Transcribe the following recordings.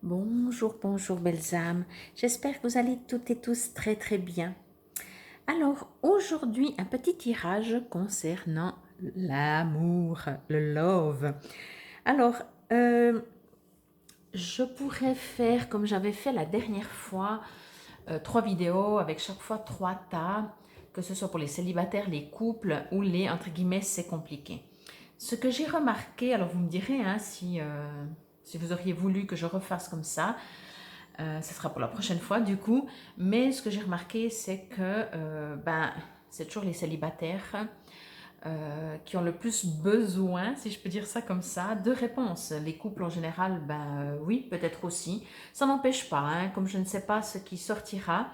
Bonjour, bonjour belles âmes. J'espère que vous allez toutes et tous très très bien. Alors aujourd'hui, un petit tirage concernant l'amour, le love. Alors, je pourrais faire comme j'avais fait la dernière fois, 3 vidéos avec chaque fois 3 tas, que ce soit pour les célibataires, les couples ou les entre guillemets c'est compliqué. Ce que j'ai remarqué, alors vous me direz hein, si vous auriez voulu que je refasse comme ça, ce sera pour la prochaine fois du coup, mais ce que j'ai remarqué c'est que c'est toujours les célibataires qui ont le plus besoin, si je peux dire ça comme ça, de réponses. Les couples en général, oui, peut-être aussi. Ça n'empêche pas, hein, comme je ne sais pas ce qui sortira,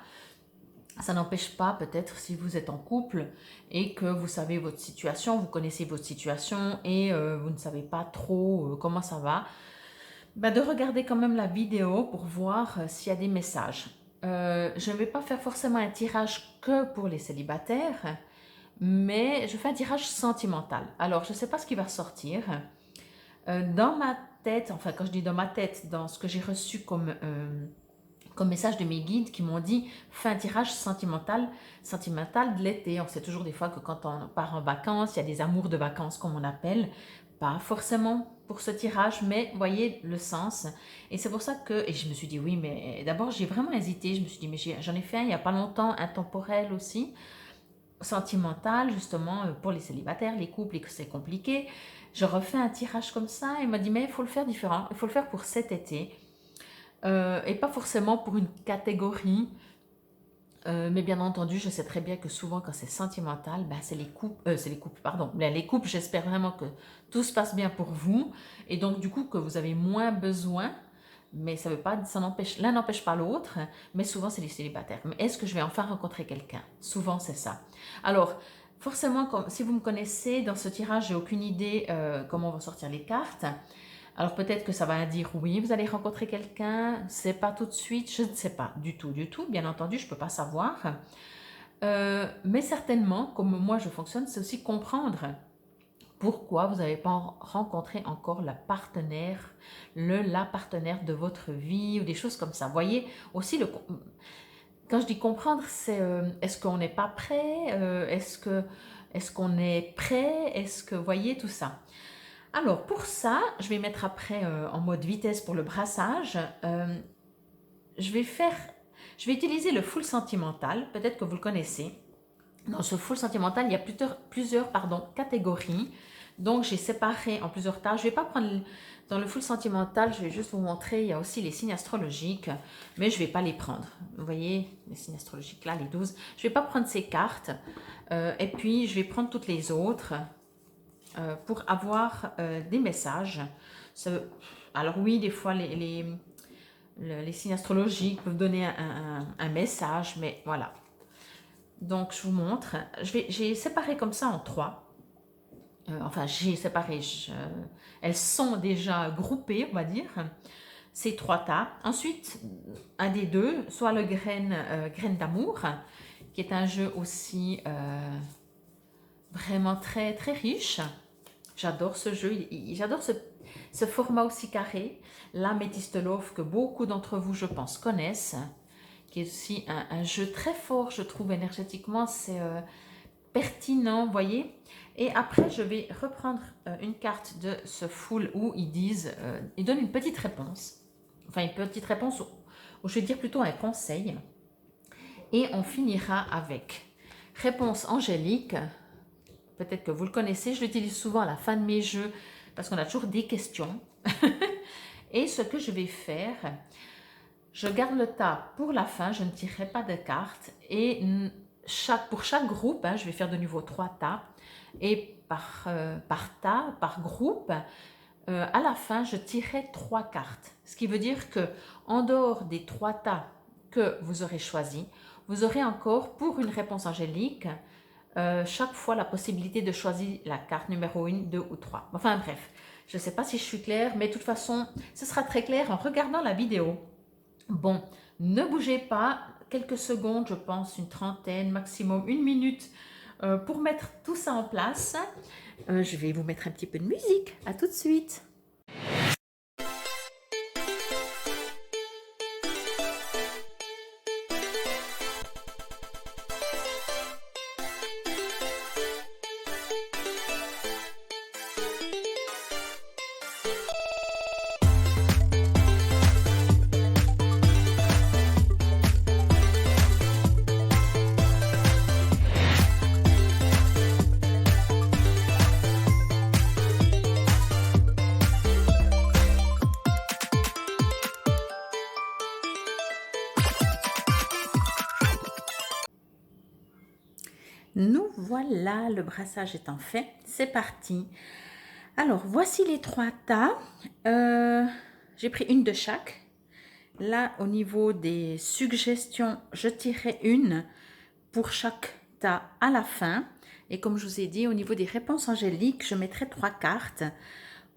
ça n'empêche pas peut-être si vous êtes en couple et que vous savez votre situation, vous connaissez votre situation et vous ne savez pas trop comment ça va, de regarder quand même la vidéo pour voir s'il y a des messages. Je ne vais pas faire forcément un tirage que pour les célibataires, mais je fais un tirage sentimental. Alors, je ne sais pas ce qui va ressortir. Dans ma tête, enfin quand je dis dans ma tête, dans ce que j'ai reçu comme message de mes guides qui m'ont dit fais un tirage sentimental de l'été. On sait toujours des fois que quand on part en vacances, il y a des amours de vacances comme on appelle, pas forcément pour ce tirage, mais voyez le sens. Et c'est pour ça que, et je me suis dit oui, mais d'abord j'ai vraiment hésité, je me suis dit mais j'en ai fait un il n'y a pas longtemps, un temporel aussi, sentimental justement pour les célibataires, les couples et que c'est compliqué. Je refais un tirage comme ça et il m'a dit mais il faut le faire différent, il faut le faire pour cet été. Et pas forcément pour une catégorie, mais bien entendu, je sais très bien que souvent quand c'est sentimental, c'est les couples, pardon, les couples, j'espère vraiment que tout se passe bien pour vous, et donc du coup que vous avez moins besoin, mais ça veut pas, ça n'empêche, l'un n'empêche pas l'autre, mais souvent c'est les célibataires. Mais est-ce que je vais enfin rencontrer quelqu'un? Souvent c'est ça. Alors, forcément, si vous me connaissez, dans ce tirage, j'ai aucune idée comment vont sortir les cartes. Alors peut-être que ça va dire oui, vous allez rencontrer quelqu'un, c'est pas tout de suite, je ne sais pas du tout, bien entendu, je ne peux pas savoir. Mais certainement, comme moi je fonctionne, c'est aussi comprendre pourquoi vous n'avez pas rencontré encore la partenaire de votre vie ou des choses comme ça. Vous voyez aussi, quand je dis comprendre, c'est est-ce qu'on n'est pas prêt, est-ce qu'on est prêt, est-ce que, vous voyez tout ça. Alors pour ça, je vais mettre après en mode vitesse pour le brassage. Je vais utiliser le full sentimental, peut-être que vous le connaissez. Dans ce full sentimental, il y a plusieurs catégories. Donc j'ai séparé en plusieurs tas. Je ne vais pas prendre dans le full sentimental, je vais juste vous montrer, il y a aussi les signes astrologiques, mais je ne vais pas les prendre. Vous voyez, les signes astrologiques là, les 12. Je ne vais pas prendre ces cartes. Et puis je vais prendre toutes les autres pour avoir des messages. Alors oui, des fois les signes astrologiques peuvent donner un message, mais voilà. Donc je vous montre. J'ai séparé comme ça en 3. Enfin, j'ai séparé. Elles sont déjà groupées, on va dire. Ces 3 tas. Ensuite, un des deux, soit le graine d'amour, qui est un jeu aussi vraiment très très riche. J'adore ce jeu, j'adore ce format aussi carré. L'améthyste love que beaucoup d'entre vous, je pense, connaissent, qui est aussi un jeu très fort, je trouve, énergétiquement. C'est pertinent, vous voyez. Et après, je vais reprendre une carte de ce full où ils donnent une petite réponse. Enfin, une petite réponse, ou je vais dire plutôt un conseil. Et on finira avec réponse angélique. Peut-être que vous le connaissez, je l'utilise souvent à la fin de mes jeux parce qu'on a toujours des questions. Et ce que je vais faire, je garde le tas pour la fin, je ne tirerai pas de cartes. Et pour chaque groupe, je vais faire de nouveau 3 tas. Et par groupe, à la fin, je tirerai 3 cartes. Ce qui veut dire que en dehors des 3 tas que vous aurez choisis, vous aurez encore, pour une réponse angélique, chaque fois la possibilité de choisir la carte numéro 1, 2 ou 3. Enfin bref, je ne sais pas si je suis claire, mais de toute façon, ce sera très clair en regardant la vidéo. Bon, ne bougez pas, quelques secondes, je pense une trentaine, maximum 1 minute, pour mettre tout ça en place. Je vais vous mettre un petit peu de musique. À tout de suite. Nous voilà, le brassage étant fait, c'est parti. Alors, voici les 3 tas. J'ai pris une de chaque. Là, au niveau des suggestions, je tirerai une pour chaque tas à la fin. Et comme je vous ai dit, au niveau des réponses angéliques, je mettrai 3 cartes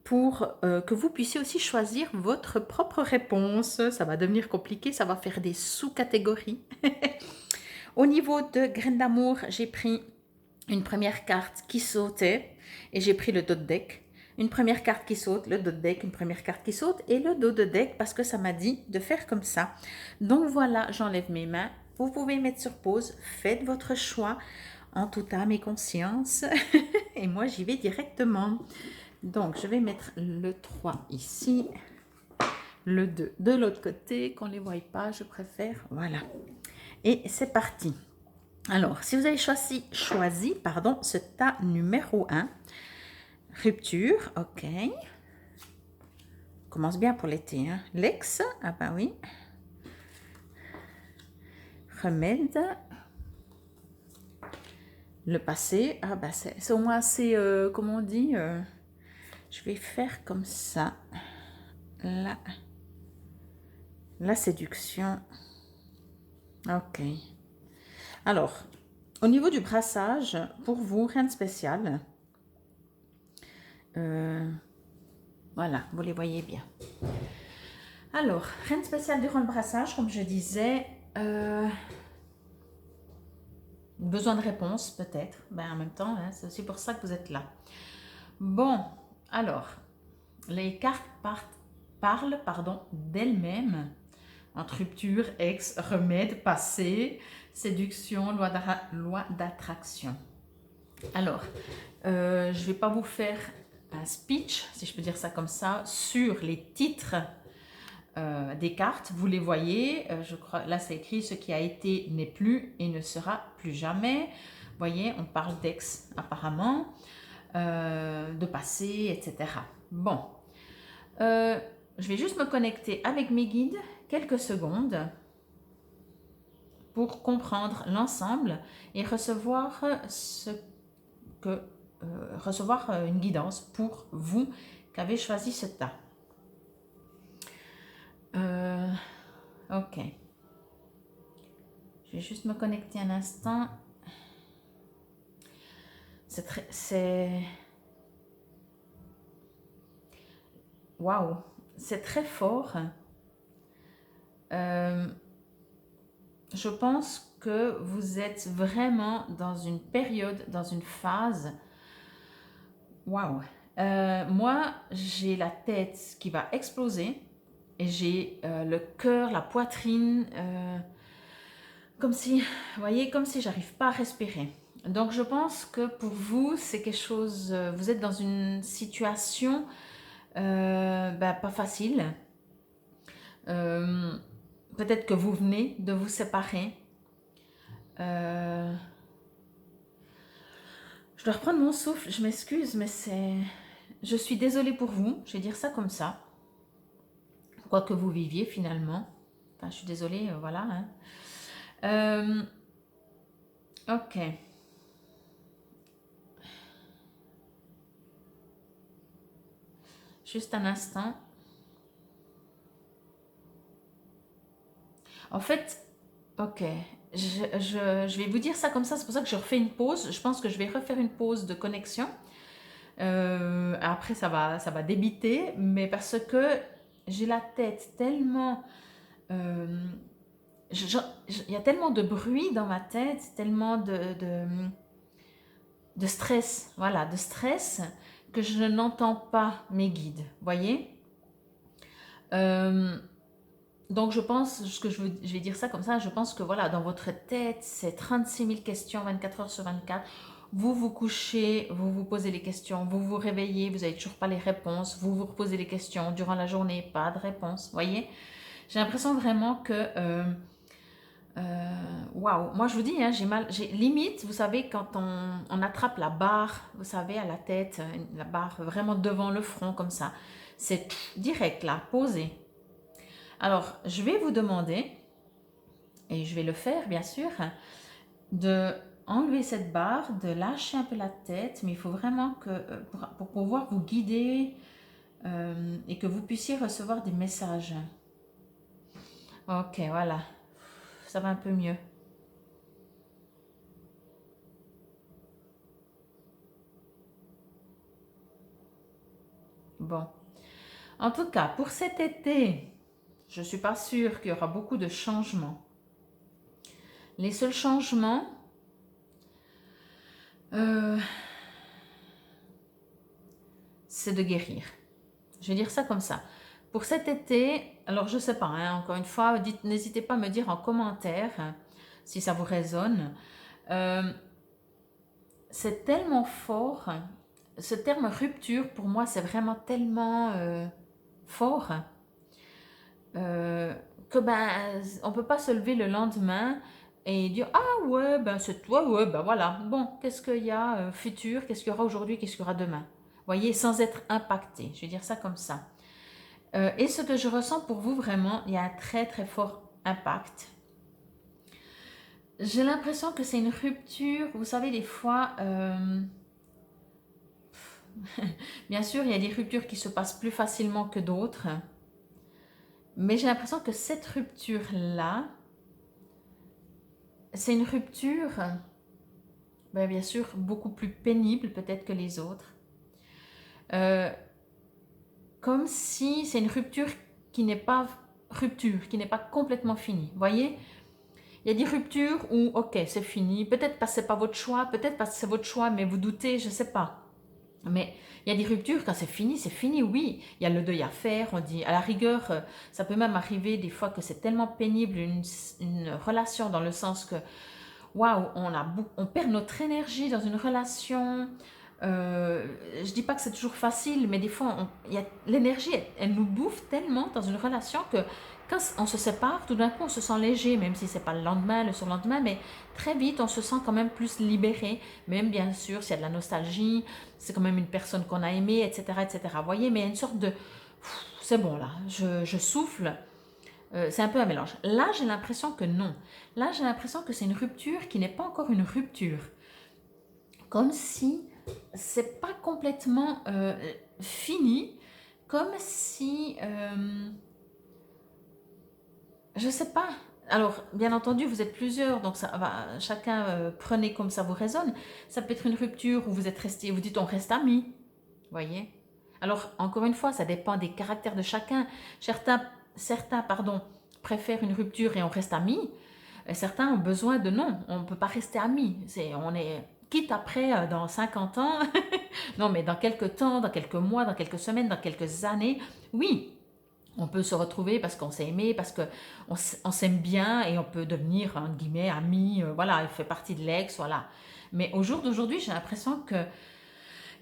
pour que vous puissiez aussi choisir votre propre réponse. Ça va devenir compliqué, ça va faire des sous-catégories. Au niveau de graines d'amour, j'ai pris une première carte qui sautait et j'ai pris le dos de deck. Une première carte qui saute, le dos de deck, une première carte qui saute et le dos de deck parce que ça m'a dit de faire comme ça. Donc voilà, j'enlève mes mains. Vous pouvez mettre sur pause, faites votre choix en toute âme et conscience. Et moi, j'y vais directement. Donc, je vais mettre le 3 ici, le 2 de l'autre côté, qu'on ne les voie pas, je préfère. Voilà. Et c'est parti. Alors, si vous avez choisi ce tas numéro 1, rupture, ok. Commence bien pour l'été, hein. L'ex, ah bah oui. Remède. Le passé, ah bah c'est au moins assez, comment on dit, je vais faire comme ça. La séduction. Ok. Alors, au niveau du brassage, pour vous, rien de spécial. Voilà, vous les voyez bien. Alors, rien de spécial durant le brassage, comme je disais. Besoin de réponse, peut-être. Ben, en même temps, hein, c'est aussi pour ça que vous êtes là. Bon, alors, les cartes parlent d'elles-mêmes. Entre rupture, ex, remède, passé, séduction, loi d'attraction. Alors, je ne vais pas vous faire un speech, si je peux dire ça comme ça, sur les titres des cartes. Vous les voyez, je crois, là c'est écrit ce qui a été n'est plus et ne sera plus jamais. Vous voyez, on parle d'ex apparemment, de passé, etc. Bon, je vais juste me connecter avec mes guides quelques secondes pour comprendre l'ensemble et recevoir une guidance pour vous qui avez choisi ce tas. Ok. Je vais juste me connecter un instant. Waouh, c'est très fort. Je pense que vous êtes vraiment dans une période, dans une phase. Waouh. Moi, j'ai la tête qui va exploser et j'ai le cœur, la poitrine, comme si, vous voyez, comme si j'arrive pas à respirer. Donc, je pense que pour vous, c'est quelque chose. Vous êtes dans une situation pas facile. Peut-être que vous venez de vous séparer. Je dois reprendre mon souffle, je m'excuse, mais c'est... Je suis désolée pour vous, je vais dire ça comme ça. Quoi que vous viviez finalement. Enfin, je suis désolée, voilà. Hein. Ok. Juste un instant. En fait, ok. Je vais vous dire ça comme ça, c'est pour ça que je refais une pause. Je pense que je vais refaire une pause de connexion. Après, ça va débiter, mais parce que j'ai la tête tellement... il y a tellement de bruit dans ma tête, tellement de stress, voilà, de stress, que je n'entends pas mes guides, voyez. Donc je pense, je vais dire ça comme ça, je pense que voilà, dans votre tête, c'est 36 000 questions 24 heures sur 24. Vous vous couchez, vous vous posez les questions, vous vous réveillez, vous n'avez toujours pas les réponses, vous vous reposez les questions durant la journée, pas de réponse, voyez. J'ai l'impression vraiment que... waouh, moi je vous dis, hein, j'ai limite, vous savez, quand on attrape la barre, vous savez, à la tête, la barre vraiment devant le front comme ça, c'est direct là, posé. Alors, je vais vous demander, et je vais le faire bien sûr, de enlever cette barre, de lâcher un peu la tête, mais il faut vraiment que, pour pouvoir vous guider et que vous puissiez recevoir des messages. Ok, voilà, ça va un peu mieux. Bon, en tout cas, pour cet été, je ne suis pas sûre qu'il y aura beaucoup de changements. Les seuls changements, c'est de guérir. Je vais dire ça comme ça. Pour cet été, alors je ne sais pas, hein, encore une fois, n'hésitez pas à me dire en commentaire si ça vous résonne. C'est tellement fort, ce terme rupture pour moi c'est vraiment tellement fort que ben on peut pas se lever le lendemain et dire ah ouais ben c'est toi ouais ben voilà bon qu'est-ce qu'il y a futur, qu'est-ce qu'il y aura aujourd'hui, qu'est-ce qu'il y aura demain, voyez, sans être impacté, je vais dire ça comme ça. Et ce que je ressens pour vous vraiment, il y a un très très fort impact. J'ai l'impression que c'est une rupture, vous savez des fois bien sûr il y a des ruptures qui se passent plus facilement que d'autres, mais j'ai l'impression que cette rupture là, c'est une rupture, ben, bien sûr, beaucoup plus pénible peut-être que les autres. Comme si c'est une rupture qui n'est pas rupture, qui n'est pas complètement finie. Vous voyez, il y a des ruptures où, ok, c'est fini. Peut-être parce que ce n'est pas votre choix, peut-être parce que c'est votre choix, mais vous doutez, je ne sais pas. Mais il y a des ruptures, quand c'est fini, oui. Il y a le deuil à faire, on dit. À la rigueur, ça peut même arriver des fois que c'est tellement pénible une relation dans le sens que waouh, on perd notre énergie dans une relation. Je dis pas que c'est toujours facile, mais des fois, l'énergie, elle nous bouffe tellement dans une relation que quand on se sépare, tout d'un coup, on se sent léger, même si c'est pas le lendemain, le surlendemain, mais très vite, on se sent quand même plus libéré. Même bien sûr, s'il y a de la nostalgie, c'est quand même une personne qu'on a aimée, etc., etc. Vous voyez, mais il y a une sorte de, c'est bon là, je souffle. C'est un peu un mélange. Là, j'ai l'impression que non. Là, j'ai l'impression que c'est une rupture qui n'est pas encore une rupture. Comme si c'est pas complètement fini. Comme si... je sais pas. Alors, bien entendu, vous êtes plusieurs, donc ça va, chacun prenez comme ça vous résonne. Ça peut être une rupture où vous êtes resté, vous dites on reste amis. Voyez. Alors, encore une fois, ça dépend des caractères de chacun. Certains préfèrent une rupture et on reste amis. Et certains ont besoin de non, on ne peut pas rester amis. On est quitte après dans 50 ans, non mais dans quelques temps, dans quelques mois, dans quelques semaines, dans quelques années, oui. On peut se retrouver parce qu'on s'est aimé, parce qu'on s'aime bien et on peut devenir, entre guillemets, amis. Voilà, il fait partie de l'ex, voilà. Mais au jour d'aujourd'hui, j'ai l'impression que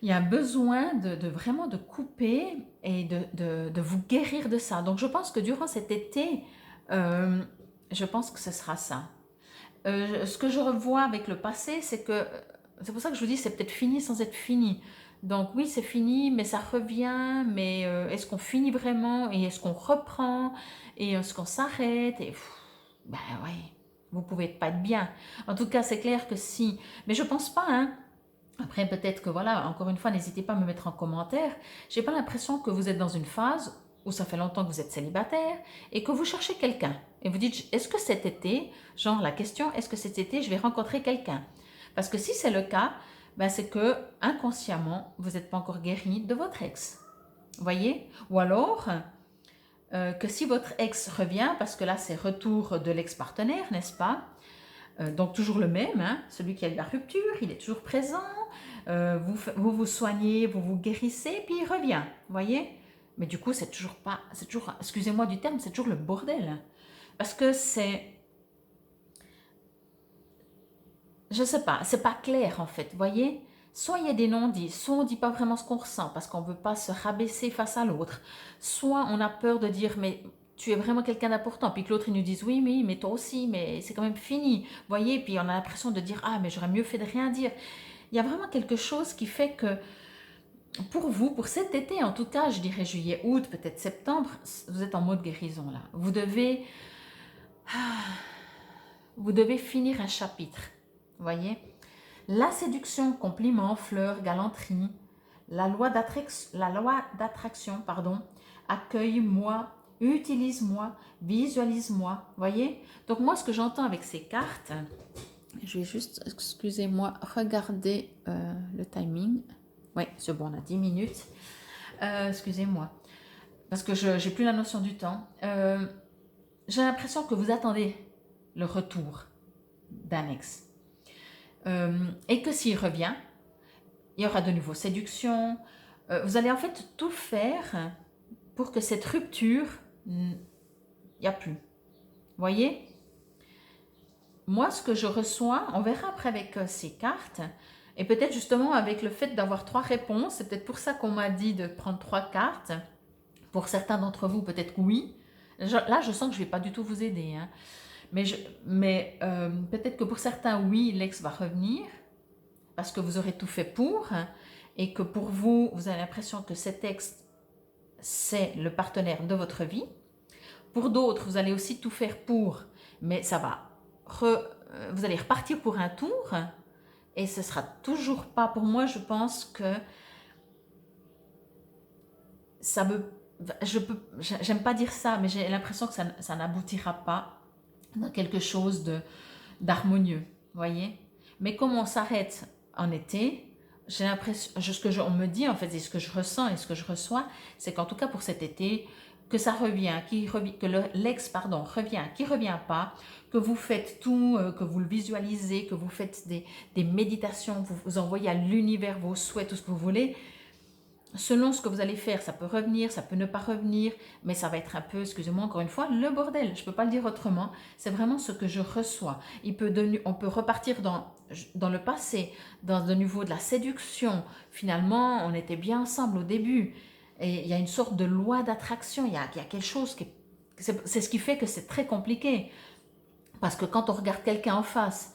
il y a besoin vraiment de couper et de vous guérir de ça. Donc je pense que durant cet été, je pense que ce sera ça. Ce que je revois avec le passé, c'est pour ça que je vous dis c'est peut-être fini sans être fini. Donc oui, c'est fini, mais ça revient. Mais est-ce qu'on finit vraiment et est-ce qu'on reprend et est-ce qu'on s'arrête et ben ouais, vous pouvez pas être bien. En tout cas, c'est clair que si. Mais je pense pas, hein. Après, peut-être que voilà, encore une fois, n'hésitez pas à me mettre en commentaire. J'ai pas l'impression que vous êtes dans une phase où ça fait longtemps que vous êtes célibataire et que vous cherchez quelqu'un. Et vous dites, est-ce que cet été, genre la question, est-ce que cet été, je vais rencontrer quelqu'un? Parce que si c'est le cas, ben c'est que inconsciemment, vous n'êtes pas encore guéri de votre ex. Vous voyez? Ou alors, que si votre ex revient, parce que là, c'est retour de l'ex-partenaire, n'est-ce pas? Donc toujours le même, hein, celui qui a eu la rupture, il est toujours présent, vous soignez, vous vous guérissez, puis il revient, vous voyez? Mais du coup, c'est toujours, excusez-moi du terme, c'est toujours le bordel. Parce que je sais pas, c'est pas clair en fait, vous voyez? Soit il y a des non-dits, soit on dit pas vraiment ce qu'on ressent parce qu'on veut pas se rabaisser face à l'autre, soit on a peur de dire mais tu es vraiment quelqu'un d'important, puis que l'autre il nous dise oui, mais toi aussi, mais c'est quand même fini, vous voyez? Puis on a l'impression de dire ah mais j'aurais mieux fait de rien dire. Il y a vraiment quelque chose qui fait que pour vous, pour cet été en tout cas, je dirais juillet, août, peut-être septembre, vous êtes en mode guérison là. Vous devez finir un chapitre, vous voyez? La séduction, compliments, fleurs, galanterie, la loi d'attraction, pardon, accueille-moi, utilise-moi, visualise-moi, voyez? Donc moi, ce que j'entends avec ces cartes, je vais juste, excusez-moi, regarder le timing. Oui, c'est bon, on a 10 minutes. Excusez-moi, parce que je n'ai plus la notion du temps. J'ai l'impression que vous attendez le retour d'un ex. Et que s'il revient, il y aura de nouveau séduction. Vous allez en fait tout faire pour que cette rupture, il n'y a plus. Voyez? Moi, ce que je reçois, on verra après avec ces cartes, et peut-être justement avec le fait d'avoir 3 réponses, c'est peut-être pour ça qu'on m'a dit de prendre 3 cartes. Pour certains d'entre vous, peut-être que oui. Là, je sens que je ne vais pas du tout vous aider. Hein. Mais peut-être que pour certains, oui, l'ex va revenir, parce que vous aurez tout fait pour, et que pour vous, vous avez l'impression que cet ex, c'est le partenaire de votre vie. Pour d'autres, vous allez aussi tout faire pour, mais ça va. Vous allez repartir pour un tour, et ce sera toujours pas, pour moi, je pense que ça me... J'aime pas dire ça, mais j'ai l'impression que ça n'aboutira pas dans quelque chose d'harmonieux, voyez. Mais comme on s'arrête en été, j'ai l'impression, on me dit en fait, et ce que je ressens et ce que je reçois, c'est qu'en tout cas pour cet été, que ça revient, que l'ex, pardon, revient, qui revient pas, que vous faites tout, que vous le visualisez, que vous faites des méditations, vous envoyez à l'univers vos souhaits, tout ce que vous voulez. Selon ce que vous allez faire, ça peut revenir, ça peut ne pas revenir, mais ça va être un peu, excusez-moi encore une fois, le bordel. Je ne peux pas le dire autrement. C'est vraiment ce que je reçois. On peut repartir dans le passé, dans le niveau de la séduction. Finalement, on était bien ensemble au début. Et il y a une sorte de loi d'attraction. Il y a quelque chose qui... C'est ce qui fait que c'est très compliqué. Parce que quand on regarde quelqu'un en face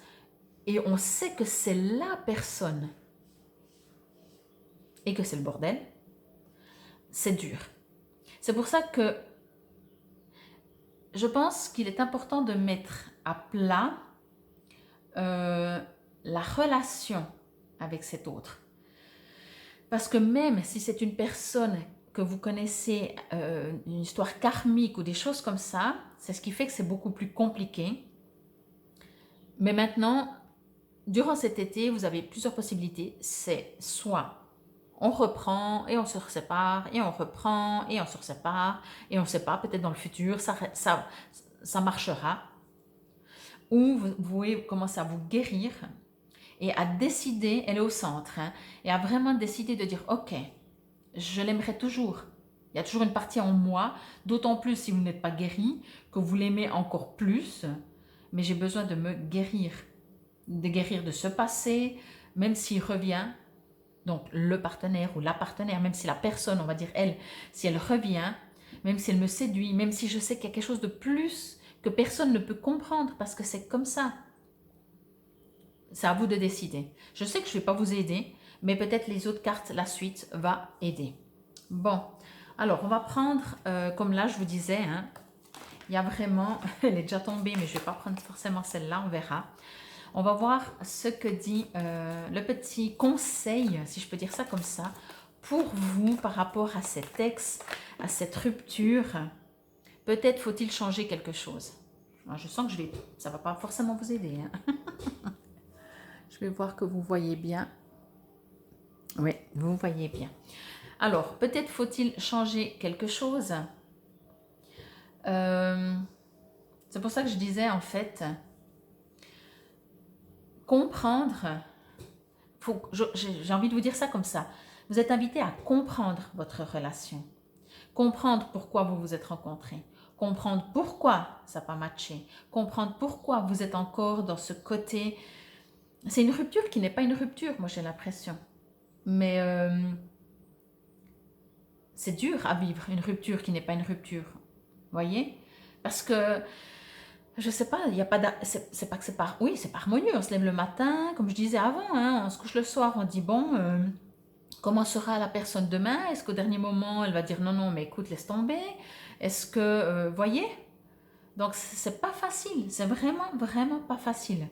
et on sait que c'est la personne et que c'est le bordel, c'est dur. C'est pour ça que je pense qu'il est important de mettre à plat la relation avec cet autre. Parce que même si c'est une personne que vous connaissez, une histoire karmique ou des choses comme ça, c'est ce qui fait que c'est beaucoup plus compliqué. Mais maintenant, durant cet été, vous avez plusieurs possibilités. C'est soit on reprend et on se sépare, et on reprend et on se sépare, et on ne sait pas, peut-être dans le futur, ça marchera. Ou vous pouvez commencer à vous guérir et à décider, elle est au centre, hein, et à vraiment décider de dire, ok, je l'aimerai toujours. Il y a toujours une partie en moi, d'autant plus si vous n'êtes pas guéri, que vous l'aimez encore plus, mais j'ai besoin de me guérir de ce passé, même s'il revient. Donc le partenaire ou la partenaire, même si la personne, on va dire elle, si elle revient, même si elle me séduit, même si je sais qu'il y a quelque chose de plus que personne ne peut comprendre parce que c'est comme ça. C'est à vous de décider. Je sais que je ne vais pas vous aider, mais peut-être les autres cartes, la suite va aider. Bon, alors on va prendre, comme là je vous disais, hein, il y a vraiment, elle est déjà tombée, mais je ne vais pas prendre forcément celle-là, on verra. On va voir ce que dit le petit conseil, si je peux dire ça comme ça, pour vous par rapport à cet ex, à cette rupture. Peut-être faut-il changer quelque chose. Moi, je sens que ça ne va pas forcément vous aider. Hein. Je vais voir que vous voyez bien. Oui, vous voyez bien. Alors, peut-être faut-il changer quelque chose. C'est pour ça que je disais en fait... comprendre, j'ai envie de vous dire ça comme ça, vous êtes invité à comprendre votre relation, comprendre pourquoi vous vous êtes rencontrés, comprendre pourquoi ça n'a pas matché, comprendre pourquoi vous êtes encore dans ce côté, c'est une rupture qui n'est pas une rupture, moi j'ai l'impression, mais c'est dur à vivre une rupture qui n'est pas une rupture, voyez, parce que je sais pas, il y a pas c'est pas que c'est pas, oui, c'est pas harmonieux, on se lève le matin, comme je disais avant, hein, on se couche le soir, on dit bon, comment sera la personne demain? Est-ce qu'au dernier moment, elle va dire non, non, mais écoute, laisse tomber? Est-ce que, voyez? Donc, c'est pas facile, c'est vraiment, vraiment pas facile.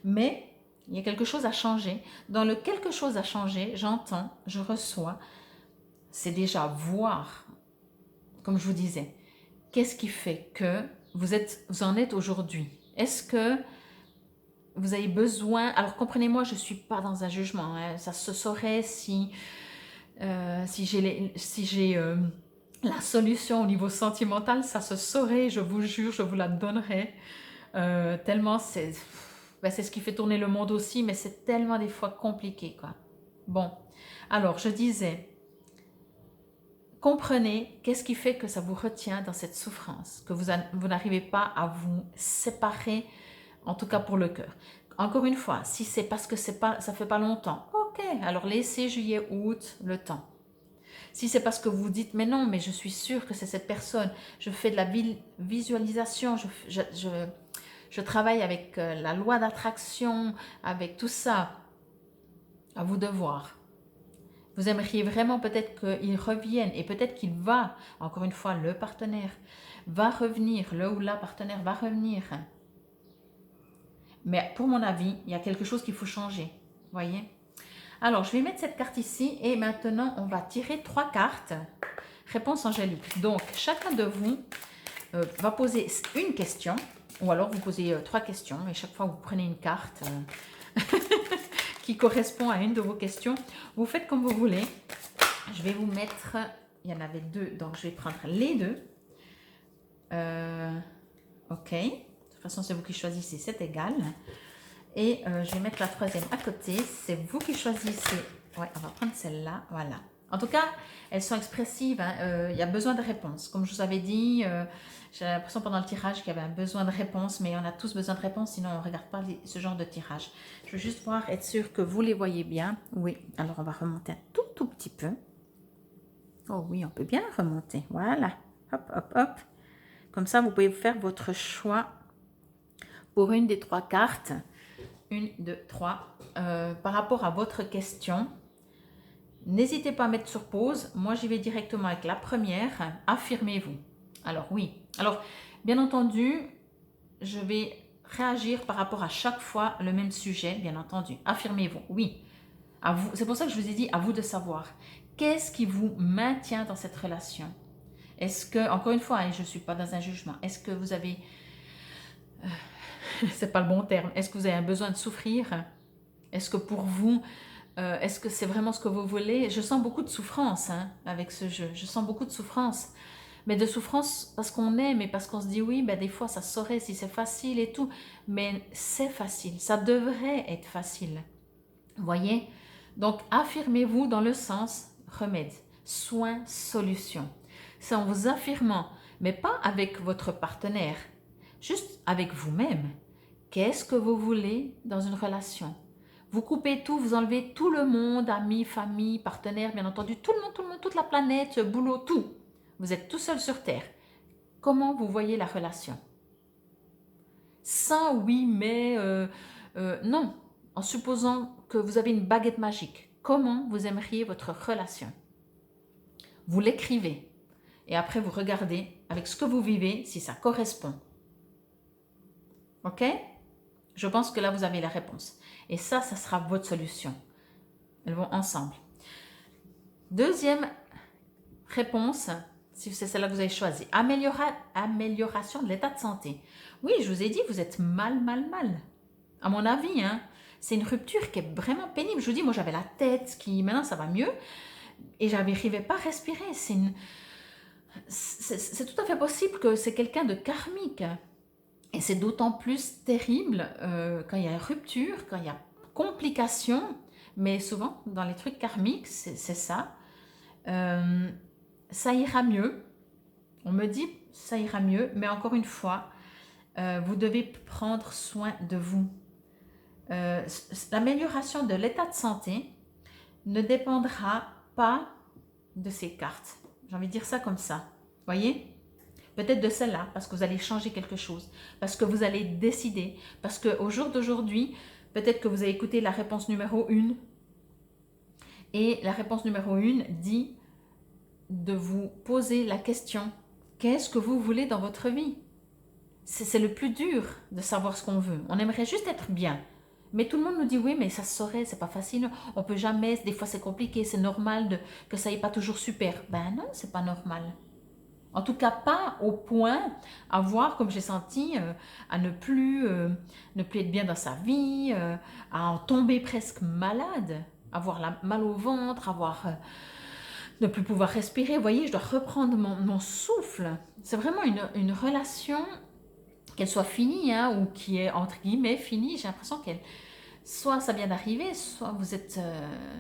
Mais Il y a quelque chose à changer. Dans le quelque chose à changer, j'entends, je reçois, c'est déjà voir, comme je vous disais, qu'est-ce qui fait que vous en êtes aujourd'hui? Est-ce que vous avez besoin, alors comprenez-moi, je ne suis pas dans un jugement, hein, ça se saurait si j'ai la solution au niveau sentimental, ça se saurait, je vous jure, je vous la donnerai. Tellement c'est ce qui fait tourner le monde aussi, mais c'est tellement des fois compliqué, quoi. Bon, alors je disais, comprenez qu'est-ce qui fait que ça vous retient dans cette souffrance, que vous n'arrivez pas à vous séparer, en tout cas pour le cœur. Encore une fois, si c'est parce que ça fait pas longtemps, ok, alors laissez juillet, août, le temps. Si c'est parce que vous dites, mais non, mais je suis sûre que c'est cette personne, je fais de la visualisation, je travaille avec la loi d'attraction, avec tout ça, à vous de voir. Vous aimeriez vraiment peut-être qu'il revienne et peut-être qu'il va, encore une fois, le partenaire va revenir, le ou la partenaire va revenir. Mais pour mon avis, il y a quelque chose qu'il faut changer, voyez. Alors, je vais mettre cette carte ici et maintenant, on va tirer 3 cartes. Réponse angélique. Donc, chacun de vous va poser une question ou alors vous posez 3 questions et chaque fois, vous prenez une carte qui correspond à une de vos questions. Vous faites comme vous voulez. Je vais vous mettre, il y en avait 2, donc je vais prendre les 2. Ok. De toute façon, c'est vous qui choisissez, c'est égal. Et je vais mettre la 3e à côté. C'est vous qui choisissez. Ouais, on va prendre celle-là. Voilà. En tout cas, elles sont expressives. Hein. Y a besoin de réponses. Comme je vous avais dit, j'ai l'impression pendant le tirage qu'il y avait un besoin de réponse. Mais on a tous besoin de réponses, sinon on ne regarde pas ce genre de tirage. Je veux juste voir, être sûr que vous les voyez bien. Oui, alors on va remonter un tout petit peu. Oh oui, on peut bien remonter. Voilà. Hop, hop, hop. Comme ça, vous pouvez faire votre choix pour une des 3 cartes. 1, 2, 3. Par rapport à votre question, n'hésitez pas à mettre sur pause. Moi, j'y vais directement avec la première. Affirmez-vous. Alors, oui. Alors, bien entendu, je vais réagir par rapport à chaque fois le même sujet, bien entendu. Affirmez-vous. Oui. C'est pour ça que je vous ai dit, à vous de savoir. Qu'est-ce qui vous maintient dans cette relation? Est-ce que, encore une fois, je ne suis pas dans un jugement, est-ce que vous avez... c'est pas le bon terme. Est-ce que vous avez un besoin de souffrir? Est-ce que pour vous, est-ce que c'est vraiment ce que vous voulez? Je sens beaucoup de souffrance avec ce jeu. Je sens beaucoup de souffrance. Mais de souffrance parce qu'on aime et parce qu'on se dit oui, ben des fois ça saurait si c'est facile et tout. Mais c'est facile. Ça devrait être facile. Vous voyez? Donc affirmez-vous dans le sens remède, soin, solution. C'est en vous affirmant, mais pas avec votre partenaire, juste avec vous-même. Qu'est-ce que vous voulez dans une relation? Vous coupez tout, vous enlevez tout le monde, amis, famille, partenaires, bien entendu, tout le monde, toute la planète, boulot, tout. Vous êtes tout seul sur Terre. Comment vous voyez la relation? Sans oui, mais non. En supposant que vous avez une baguette magique, comment vous aimeriez votre relation? Vous l'écrivez et après vous regardez avec ce que vous vivez si ça correspond. Ok? Je pense que là, vous avez la réponse. Et ça sera votre solution. Elles vont ensemble. Deuxième réponse, si c'est celle-là que vous avez choisie. Amélioration de l'état de santé. Oui, je vous ai dit, vous êtes mal. À mon avis, c'est une rupture qui est vraiment pénible. Je vous dis, moi, j'avais la tête qui... Maintenant, ça va mieux. Et je n'arrivais pas à respirer. C'est tout à fait possible que c'est quelqu'un de karmique. Et c'est d'autant plus terrible quand il y a rupture, quand il y a complication, mais souvent dans les trucs karmiques, c'est ça. Ça ira mieux, on me dit ça ira mieux, mais encore une fois, vous devez prendre soin de vous. L'amélioration de l'état de santé ne dépendra pas de ces cartes. J'ai envie de dire ça comme ça, voyez ? Peut-être de celle-là, parce que vous allez changer quelque chose, parce que vous allez décider, parce qu'au jour d'aujourd'hui, peut-être que vous avez écouté la réponse numéro 1, et la réponse numéro 1 dit de vous poser la question, qu'est-ce que vous voulez dans votre vie? C'est le plus dur de savoir ce qu'on veut. On aimerait juste être bien, Mais tout le monde nous dit oui, mais ça se saurait, c'est pas facile, on peut jamais, des fois c'est compliqué, c'est normal que ça ait pas toujours super. Ben non, c'est pas normal. En tout cas, pas au point à voir, comme j'ai senti, à ne plus être bien dans sa vie, à en tomber presque malade, avoir mal au ventre, ne plus pouvoir respirer. Vous voyez, je dois reprendre mon souffle. C'est vraiment une relation, qu'elle soit finie, hein, ou qui est entre guillemets finie. J'ai l'impression qu'elle, soit ça vient d'arriver, soit vous êtes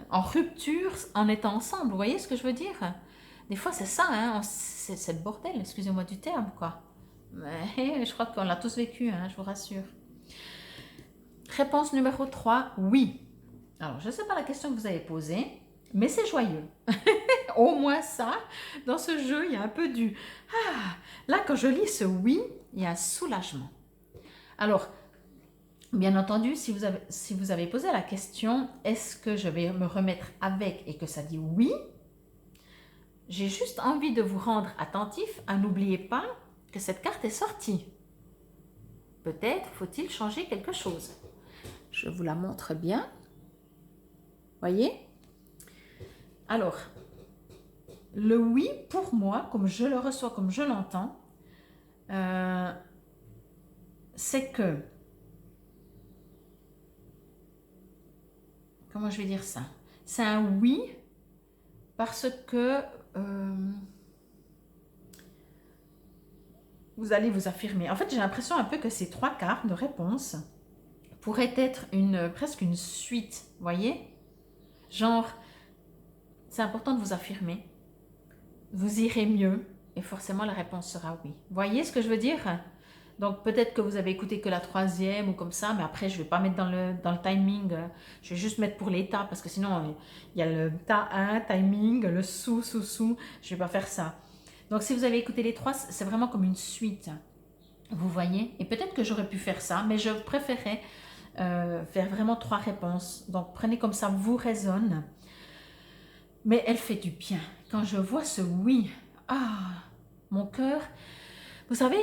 en rupture en étant ensemble. Vous voyez ce que je veux dire? Des fois, c'est ça, hein, c'est le bordel, excusez-moi du terme, quoi. Mais je crois qu'on l'a tous vécu, hein, je vous rassure. Réponse numéro 3, oui. Alors, je ne sais pas la question que vous avez posée, mais c'est joyeux. Au moins ça, dans ce jeu, il y a un peu du « Ah ». Là, quand je lis ce « oui », il y a un soulagement. Alors, bien entendu, si vous avez posé la question « Est-ce que je vais me remettre avec » et que ça dit « oui », j'ai juste envie de vous rendre attentif à n'oubliez pas que cette carte est sortie. Peut-être faut-il changer quelque chose. Je vous la montre bien. Voyez? Alors, le oui, pour moi, comme je le reçois, comme je l'entends, c'est que... Comment je vais dire ça? C'est un oui parce que vous allez vous affirmer. En fait, j'ai l'impression un peu que ces 3 cartes de réponse pourraient être presque une suite, voyez? Genre, c'est important de vous affirmer. Vous irez mieux et forcément la réponse sera oui. Voyez ce que je veux dire? Donc peut-être que vous avez écouté que la 3e ou comme ça, mais après je ne vais pas mettre dans le timing, je vais juste mettre pour l'état parce que sinon il y a le ta 1, timing, le sous, je ne vais pas faire ça. Donc si vous avez écouté les 3, c'est vraiment comme une suite, vous voyez? Et peut-être que j'aurais pu faire ça, mais je préférais faire vraiment 3 réponses. Donc prenez comme ça vous résonne. Mais elle fait du bien. Quand je vois ce oui, mon cœur, vous savez,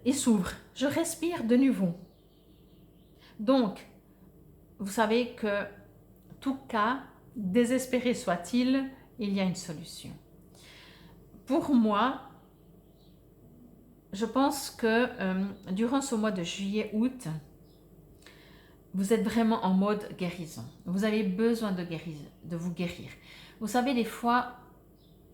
il s'ouvre. Je respire de nouveau. Donc, vous savez que tout cas, désespéré soit-il, il y a une solution. Pour moi, je pense que durant ce mois de juillet-août, vous êtes vraiment en mode guérison. Vous avez besoin de vous guérir. Vous savez, des fois,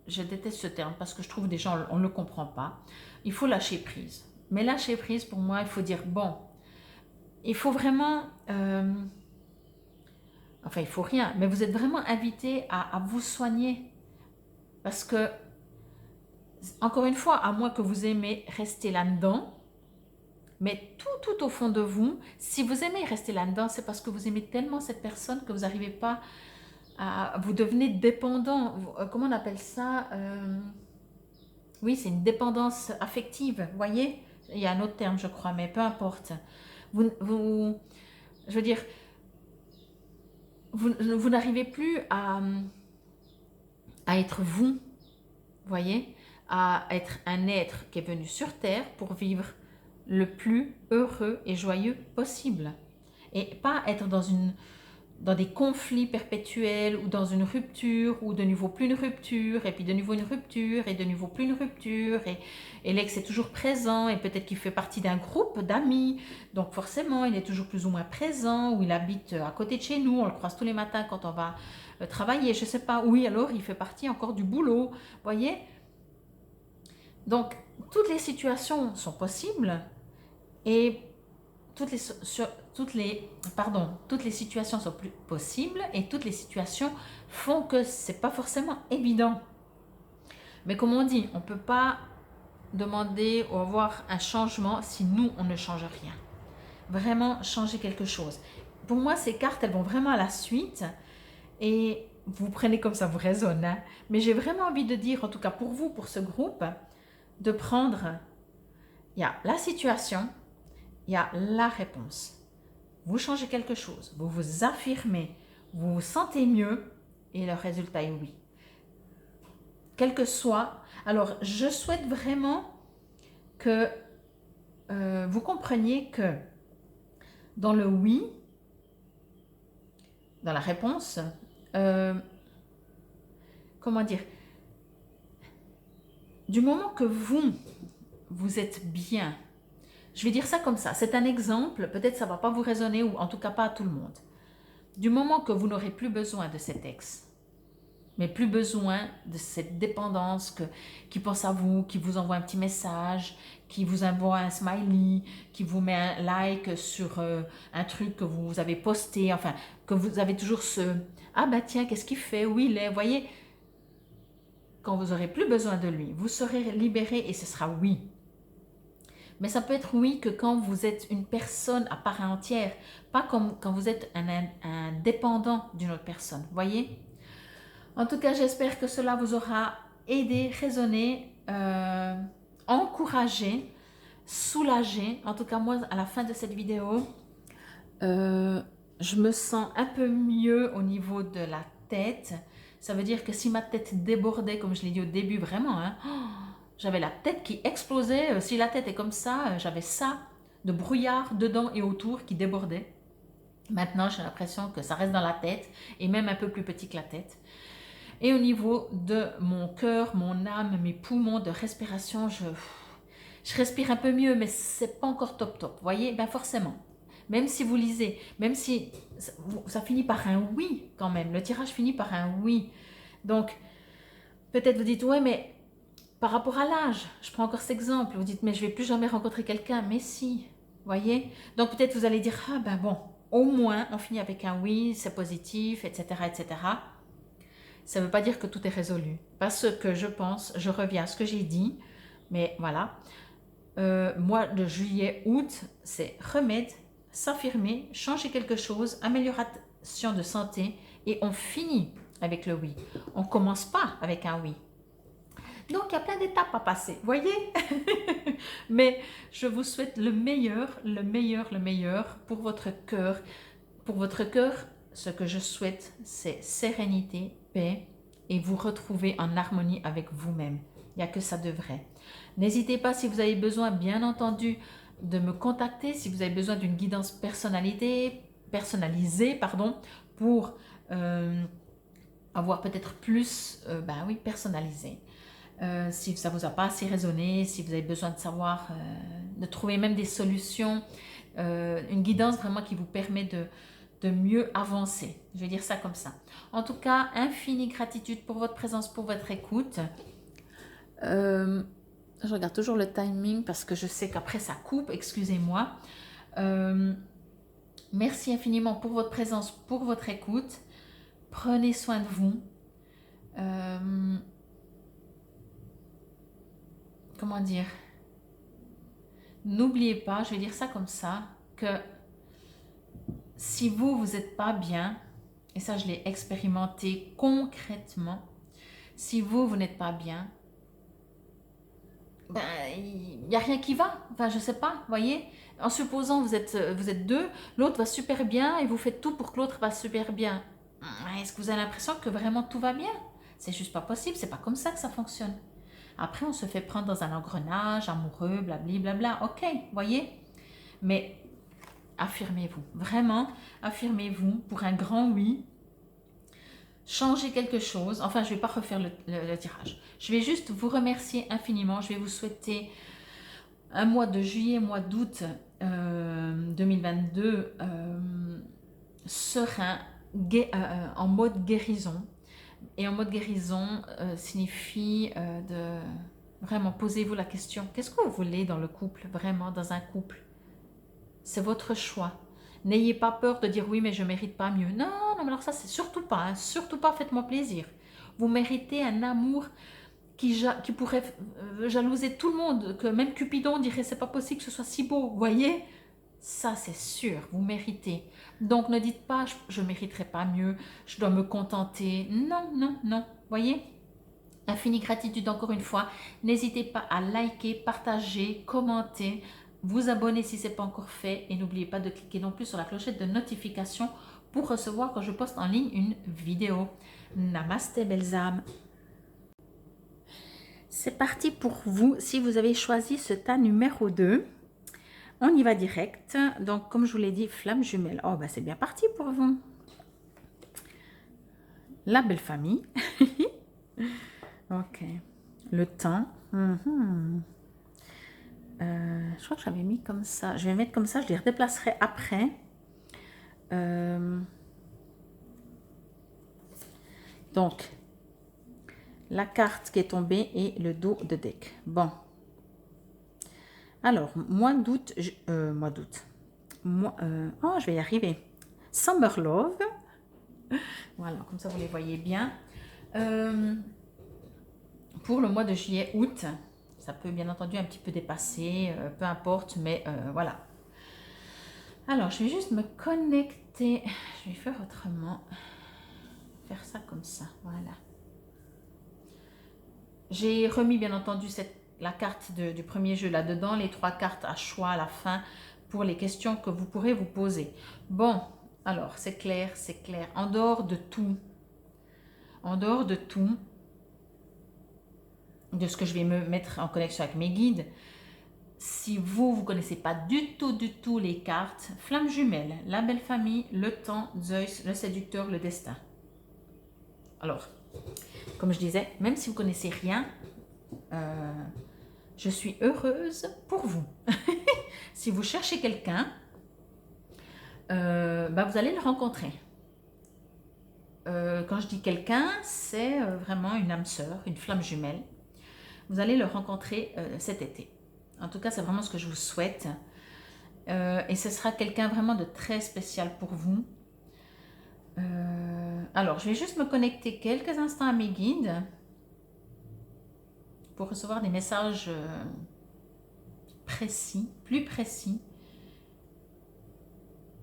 je déteste ce terme parce que je trouve des gens, on ne le comprend pas. Il faut lâcher prise. Mais lâcher prise, pour moi, il faut dire, bon, il faut vraiment... enfin, il faut rien, mais vous êtes vraiment invité à vous soigner. Parce que, encore une fois, à moins que vous aimez rester là-dedans, mais tout au fond de vous, si vous aimez rester là-dedans, c'est parce que vous aimez tellement cette personne que vous n'arrivez pas à... Vous devenez dépendant. Comment on appelle ça? Oui, c'est une dépendance affective, vous voyez? Il y a un autre terme, je crois, mais peu importe. Je veux dire, vous n'arrivez plus à être vous, voyez? À être un être qui est venu sur Terre pour vivre le plus heureux et joyeux possible. Et pas être dans des conflits perpétuels ou dans une rupture ou de nouveau plus une rupture et puis de nouveau une rupture et de nouveau plus une rupture et l'ex est toujours présent et peut-être qu'il fait partie d'un groupe d'amis, donc forcément il est toujours plus ou moins présent ou il habite à côté de chez nous, on le croise tous les matins quand on va travailler, je sais pas, oui alors il fait partie encore du boulot, voyez? Donc toutes les situations sont possibles et toutes les situations sont plus possibles et toutes les situations font que c'est pas forcément évident. Mais comme on dit, on ne peut pas demander ou avoir un changement si nous, on ne change rien. Vraiment changer quelque chose. Pour moi, ces cartes, elles vont vraiment à la suite et vous prenez comme ça vous résonne. Hein. Mais j'ai vraiment envie de dire, en tout cas pour vous, pour ce groupe, de prendre, il y a la situation, il y a la réponse. Vous changez quelque chose, vous vous affirmez, vous vous sentez mieux et le résultat est oui. Quel que soit, alors je souhaite vraiment que vous compreniez que dans le oui, dans la réponse. Comment dire? Du moment que vous êtes bien, je vais dire ça comme ça, c'est un exemple, peut-être ça ne va pas vous résonner, ou en tout cas pas à tout le monde. Du moment que vous n'aurez plus besoin de cet ex, mais plus besoin de cette dépendance qui pense à vous, qui vous envoie un petit message, qui vous envoie un smiley, qui vous met un like sur un truc que vous avez posté, enfin, que vous avez toujours ce « Ah bah tiens, qu'est-ce qu'il fait? Où il est ?» Vous voyez, quand vous n'aurez plus besoin de lui, vous serez libéré et ce sera oui. Mais ça peut être oui que quand vous êtes une personne à part entière, pas comme quand vous êtes un dépendant d'une autre personne, vous voyez? En tout cas, j'espère que cela vous aura aidé, raisonné, encouragé, soulagé. En tout cas, moi, à la fin de cette vidéo, je me sens un peu mieux au niveau de la tête. Ça veut dire que si ma tête débordait, comme je l'ai dit au début, vraiment, hein, j'avais la tête qui explosait. Si la tête est comme ça, j'avais ça de brouillard dedans et autour qui débordait. Maintenant, j'ai l'impression que ça reste dans la tête et même un peu plus petit que la tête. Et au niveau de mon cœur, mon âme, mes poumons de respiration, je respire un peu mieux, mais c'est pas encore top top. Vous voyez, ben forcément. Même si vous lisez, même si ça finit par un oui quand même, le tirage finit par un oui. Donc, peut-être vous dites, ouais, mais par rapport à l'âge, je prends encore cet exemple, vous dites, mais je vais plus jamais rencontrer quelqu'un, mais si, vous voyez. Donc peut-être vous allez dire, ah ben bon, au moins on finit avec un oui, c'est positif, etc., etc. Ça ne veut pas dire que tout est résolu. Parce que je pense, je reviens à ce que j'ai dit, mais voilà. Mois de juillet, août, c'est remède, s'affirmer, changer quelque chose, amélioration de santé, et on finit avec le oui. On ne commence pas avec un oui. Donc, il y a plein d'étapes à passer, voyez. Mais je vous souhaite le meilleur, le meilleur, le meilleur pour votre cœur. Pour votre cœur, ce que je souhaite, c'est sérénité, paix et vous retrouver en harmonie avec vous-même. Il n'y a que ça de vrai. N'hésitez pas, si vous avez besoin, bien entendu, de me contacter, si vous avez besoin d'une guidance personnalisée, pour avoir peut-être plus, personnalisé. Si ça ne vous a pas assez résonné, si vous avez besoin de savoir, de trouver même des solutions, une guidance vraiment qui vous permet de mieux avancer. Je vais dire ça comme ça. En tout cas, infinie gratitude pour votre présence, pour votre écoute. Je regarde toujours le timing parce que je sais qu'après ça coupe, excusez-moi. Merci infiniment pour votre présence, pour votre écoute. Prenez soin de vous. Comment dire? N'oubliez pas, je vais dire ça comme ça, que si vous n'êtes pas bien, et ça je l'ai expérimenté concrètement, si vous n'êtes pas bien, ben, il n'y a rien qui va. Enfin, je ne sais pas, voyez. En supposant vous êtes deux, l'autre va super bien et vous faites tout pour que l'autre va super bien. Est-ce que vous avez l'impression que vraiment tout va bien? C'est juste pas possible, c'est pas comme ça que ça fonctionne. Après, on se fait prendre dans un engrenage amoureux, blablabla. Ok, voyez. Mais affirmez-vous, vraiment, affirmez-vous pour un grand oui. Changez quelque chose. Enfin, je ne vais pas refaire le tirage. Je vais juste vous remercier infiniment. Je vais vous souhaiter un mois de juillet, mois d'août 2022 serein, en mode guérison. Et en mode guérison signifie de vraiment posez-vous la question, qu'est-ce que vous voulez dans le couple, vraiment dans un couple? C'est votre choix. N'ayez pas peur de dire oui mais je ne mérite pas mieux. Non, non, mais alors ça c'est surtout pas, hein, surtout pas, faites-moi plaisir. Vous méritez un amour qui pourrait jalouser tout le monde, que même Cupidon dirait c'est pas possible que ce soit si beau, voyez? Ça c'est sûr, vous méritez. Donc ne dites pas je ne mériterai pas mieux, je dois me contenter. Non, non, non, voyez? Infinie gratitude encore une fois. N'hésitez pas à liker, partager, commenter, vous abonner si ce n'est pas encore fait et n'oubliez pas de cliquer non plus sur la clochette de notification pour recevoir quand je poste en ligne une vidéo. Namasté belles âmes. C'est parti pour vous si vous avez choisi ce tas numéro 2. On y va direct. Donc comme je vous l'ai dit, flamme jumelle. Oh bah c'est bien parti pour vous. la belle famille. Ok. Le temps. Je crois que j'avais mis comme ça. Je vais mettre comme ça, je les redéplacerai après. Donc, la carte qui est tombée et le dos de deck. Bon. Alors, mois d'août. Oh, je vais y arriver. Summer Love. Voilà, comme ça vous les voyez bien. Pour le mois de juillet-août, ça peut bien entendu un petit peu dépasser, peu importe, mais voilà. Alors, je vais juste me connecter. Je vais faire autrement. Faire ça comme ça, voilà. J'ai remis bien entendu la carte du premier jeu là-dedans, les 3 cartes à choix à la fin pour les questions que vous pourrez vous poser. Bon, alors c'est clair, c'est clair. En dehors de tout, de ce que je vais me mettre en connexion avec mes guides, si vous ne connaissez pas du tout les cartes, flamme jumelle, la belle famille, le temps, Zeus, le séducteur, le destin. Alors, comme je disais, même si vous ne connaissez rien, je suis heureuse pour vous. Si vous cherchez quelqu'un, vous allez le rencontrer. Quand je dis quelqu'un, c'est vraiment une âme sœur, une flamme jumelle. Vous allez le rencontrer cet été. En tout cas, c'est vraiment ce que je vous souhaite. Et ce sera quelqu'un vraiment de très spécial pour vous. Alors, je vais juste me connecter quelques instants à mes guides pour recevoir des messages précis, plus précis.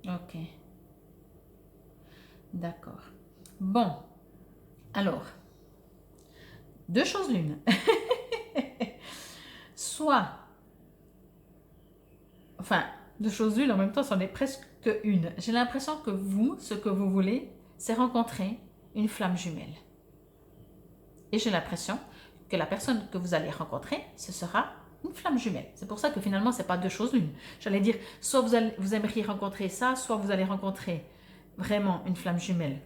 Ok. D'accord. Bon. Alors, 2 choses l'une. Soit, enfin, 2 choses l'une en même temps, c'en est presque une. J'ai l'impression que vous, ce que vous voulez, c'est rencontrer une flamme jumelle. Et j'ai l'impression que la personne que vous allez rencontrer, ce sera une flamme jumelle. C'est pour ça que finalement, ce n'est pas 2 choses l'une. J'allais dire, soit vous aimeriez rencontrer ça, soit vous allez rencontrer vraiment une flamme jumelle.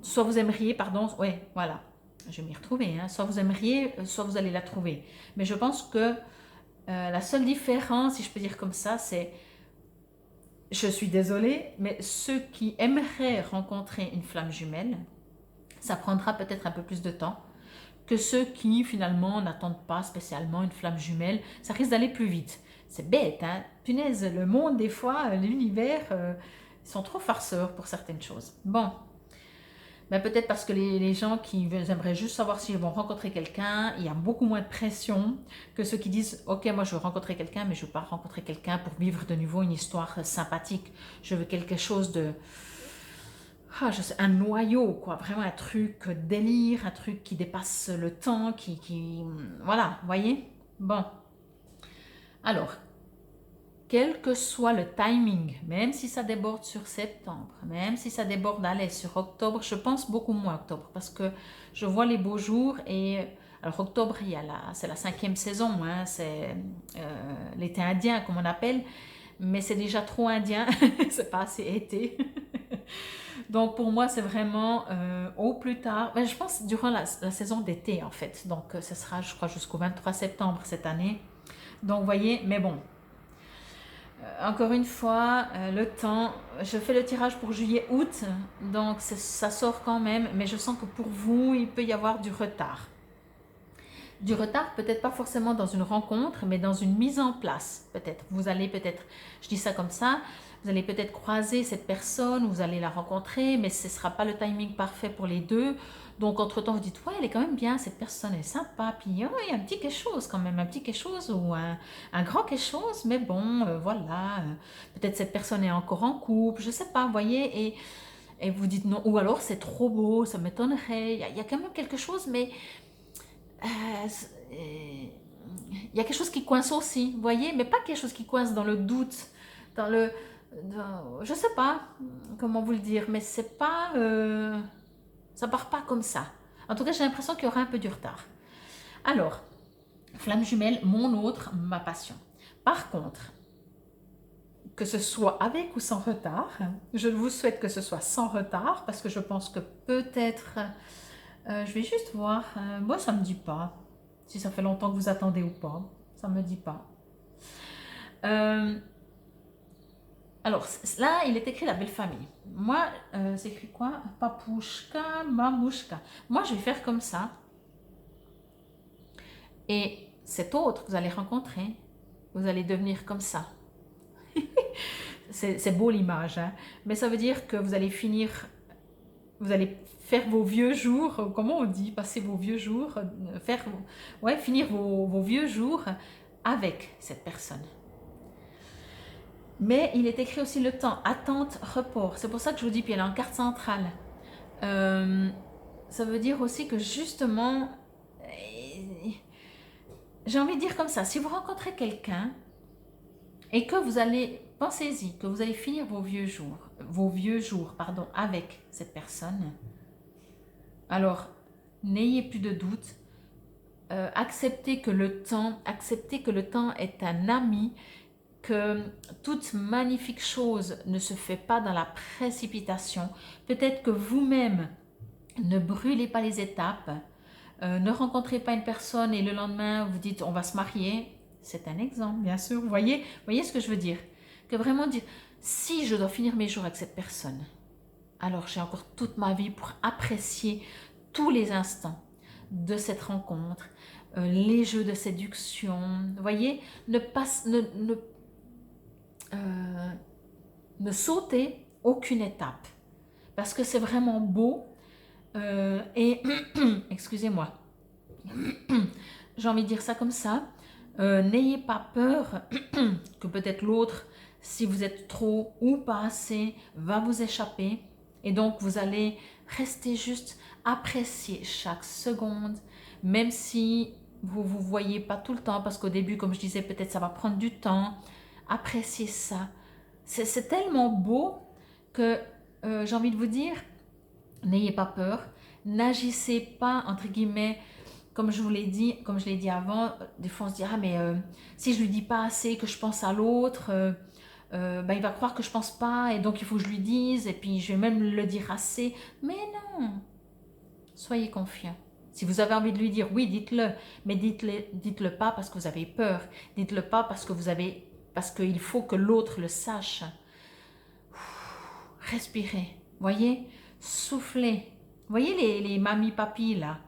Soit vous aimeriez, pardon, oui, voilà, je vais m'y retrouver, hein. Soit vous aimeriez, soit vous allez la trouver. Mais je pense que la seule différence, si je peux dire comme ça, c'est, je suis désolée, mais ceux qui aimeraient rencontrer une flamme jumelle, ça prendra peut-être un peu plus de temps que ceux qui finalement n'attendent pas spécialement une flamme jumelle. Ça risque d'aller plus vite. C'est bête, hein? Punaise, le monde des fois, l'univers, ils sont trop farceurs pour certaines choses. Bon. Ben peut-être parce que les gens qui aimeraient juste savoir s'ils vont rencontrer quelqu'un, il y a beaucoup moins de pression que ceux qui disent « Ok, moi je veux rencontrer quelqu'un, mais je ne veux pas rencontrer quelqu'un pour vivre de nouveau une histoire sympathique. Je veux quelque chose de... je sais, un noyau, quoi. Vraiment un truc délire, un truc qui dépasse le temps, voilà, vous voyez? Bon. Alors, quel que soit le timing, même si ça déborde sur septembre, même si ça déborde sur octobre, je pense beaucoup moins octobre parce que je vois les beaux jours et alors octobre, c'est la 5e saison, hein, c'est l'été indien comme on appelle, mais c'est déjà trop indien, c'est pas assez été. Donc pour moi c'est vraiment au plus tard, je pense durant la saison d'été en fait, donc ce sera je crois jusqu'au 23 septembre cette année, donc vous voyez, mais bon. Encore une fois, le temps, je fais le tirage pour juillet-août, donc ça sort quand même, mais je sens que pour vous, il peut y avoir du retard. Du retard, peut-être pas forcément dans une rencontre, mais dans une mise en place, peut-être. Vous allez peut-être, je dis ça comme ça, vous allez peut-être croiser cette personne, vous allez la rencontrer, mais ce ne sera pas le timing parfait pour les deux. Donc, entre-temps, vous dites, ouais, elle est quand même bien, cette personne est sympa, puis oh, il y a un petit quelque chose quand même, un petit quelque chose ou un grand quelque chose, mais bon, voilà, peut-être cette personne est encore en couple, je ne sais pas, vous voyez, et vous dites non, ou alors c'est trop beau, ça m'étonnerait, il y a quand même quelque chose, mais il y a quelque chose qui coince aussi, vous voyez, mais pas quelque chose qui coince dans le doute, dans le... je sais pas comment vous le dire, mais c'est pas... ça part pas comme ça. En tout cas, j'ai l'impression qu'il y aura un peu du retard. Alors, flamme jumelle, mon autre, ma passion. Par contre, que ce soit avec ou sans retard. Je vous souhaite que ce soit sans retard parce que je pense que peut-être, je vais juste voir, moi ça me dit pas si ça fait longtemps que vous attendez ou pas, ça me dit pas. Alors là, il est écrit la belle famille. Moi, c'est écrit quoi? Papouchka, mamouchka. Moi, je vais faire comme ça. Et cet autre, vous allez rencontrer, vous allez devenir comme ça. C'est beau l'image, hein? Mais ça veut dire que vous allez finir, vous allez faire vos vieux jours, comment on dit, passer vos vieux jours, finir vos vieux jours avec cette personne. Mais il est écrit aussi le temps, attente, report. C'est pour ça que je vous dis, puis elle est en carte centrale. Ça veut dire aussi que justement, j'ai envie de dire comme ça, si vous rencontrez quelqu'un et que vous allez, pensez-y, que vous allez finir vos vieux jours, avec cette personne, alors n'ayez plus de doute, acceptez que le temps est un ami, que toute magnifique chose ne se fait pas dans la précipitation. Peut-être que vous-même, ne brûlez pas les étapes, ne rencontrez pas une personne et le lendemain vous dites on va se marier. C'est un exemple, bien sûr. Vous voyez ce que je veux dire? Que vraiment dire, si je dois finir mes jours avec cette personne, alors j'ai encore toute ma vie pour apprécier tous les instants de cette rencontre, les jeux de séduction. Vous voyez, ne sautez aucune étape parce que c'est vraiment beau et excusez-moi, j'ai envie de dire ça comme ça, n'ayez pas peur que peut-être l'autre, si vous êtes trop ou pas assez, va vous échapper et donc vous allez rester juste apprécier chaque seconde, même si vous ne vous voyez pas tout le temps parce qu'au début, comme je disais, peut-être ça va prendre du temps. Appréciez ça. C'est tellement beau que j'ai envie de vous dire, n'ayez pas peur, n'agissez pas entre guillemets comme je l'ai dit avant. Des fois on se dit ah mais si je lui dis pas assez que je pense à l'autre, il va croire que je pense pas et donc il faut que je lui dise et puis je vais même le dire assez. Mais non, soyez confiants. Si vous avez envie de lui dire oui, dites-le, mais dites-le pas parce que vous avez peur, dites-le pas parce qu'il faut que l'autre le sache. Respirez, voyez, soufflez. Voyez les mamies papis là,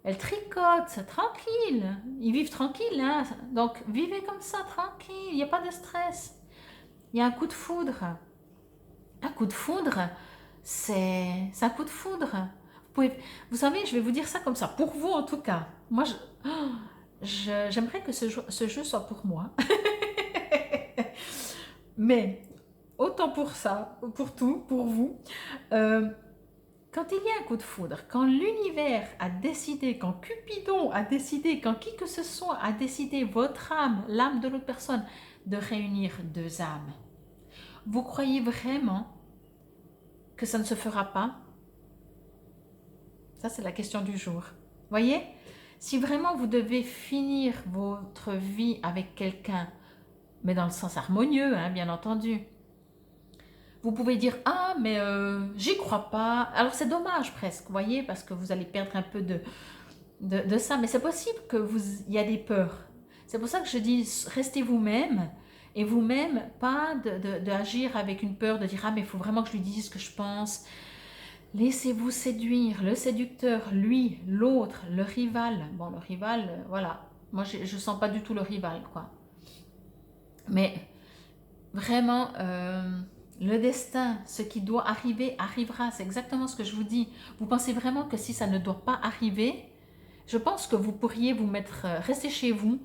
elles tricotent, tranquille. Ils vivent tranquille, hein. Donc vivez comme ça, tranquille, il n'y a pas de stress. Il y a un coup de foudre. Un coup de foudre, c'est un coup de foudre. Vous savez, je vais vous dire ça comme ça, pour vous en tout cas. Moi, j'aimerais que ce jeu soit pour moi. Mais autant pour ça, pour tout, pour vous. Quand il y a un coup de foudre, quand l'univers a décidé, quand Cupidon a décidé, quand qui que ce soit a décidé, votre âme, l'âme de l'autre personne, de réunir deux âmes, vous croyez vraiment que ça ne se fera pas? Ça, c'est la question du jour. Voyez? Si vraiment vous devez finir votre vie avec quelqu'un, mais dans le sens harmonieux, hein, bien entendu, vous pouvez dire ah mais j'y crois pas. Alors c'est dommage presque, vous voyez, parce que vous allez perdre un peu de ça. Mais c'est possible il y a des peurs. C'est pour ça que je dis restez vous-même et vous-même, pas d'agir avec une peur de dire ah mais il faut vraiment que je lui dise ce que je pense. Laissez-vous séduire, le séducteur, lui, l'autre, le rival. Bon, le rival, voilà. Moi, je sens pas du tout le rival, quoi. Mais vraiment, le destin, ce qui doit arriver, arrivera. C'est exactement ce que je vous dis. Vous pensez vraiment que si ça ne doit pas arriver, je pense que vous pourriez vous mettre, rester chez vous,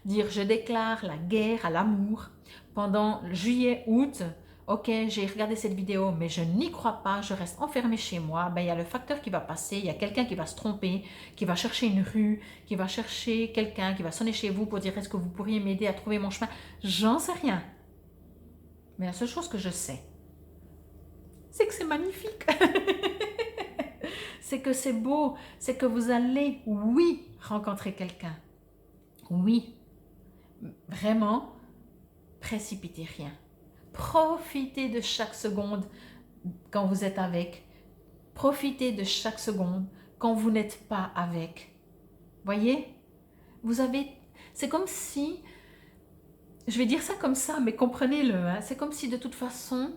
dire je déclare la guerre à l'amour pendant juillet, août. Ok, j'ai regardé cette vidéo, mais je n'y crois pas, je reste enfermée chez moi. Ben, il y a le facteur qui va passer, il y a quelqu'un qui va se tromper, qui va chercher une rue, qui va chercher quelqu'un, qui va sonner chez vous pour dire est-ce que vous pourriez m'aider à trouver mon chemin. J'en sais rien. Mais la seule chose que je sais, c'est que c'est magnifique. C'est que c'est beau, c'est que vous allez, oui, rencontrer quelqu'un. Oui, vraiment, précipitez rien. Profitez de chaque seconde quand vous êtes avec. Profitez de chaque seconde quand vous n'êtes pas avec. Voyez? Vous avez... C'est comme si... Je vais dire ça comme ça, mais comprenez-le. Hein, c'est comme si de toute façon,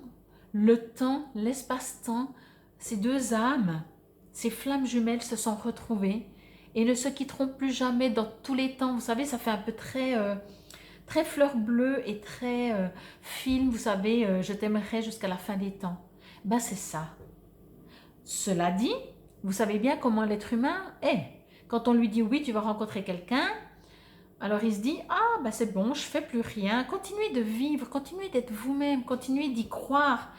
le temps, l'espace-temps, ces deux âmes, ces flammes jumelles se sont retrouvées et ne se quitteront plus jamais dans tous les temps. Vous savez, ça fait un peu très, très fleur bleue et très film, vous savez, je t'aimerai jusqu'à la fin des temps. Ben c'est ça. Cela dit, vous savez bien comment l'être humain est. Quand on lui dit oui, tu vas rencontrer quelqu'un, alors il se dit, ah ben c'est bon, je fais plus rien. Continuez de vivre, continuez d'être vous-même, continuez d'y croire.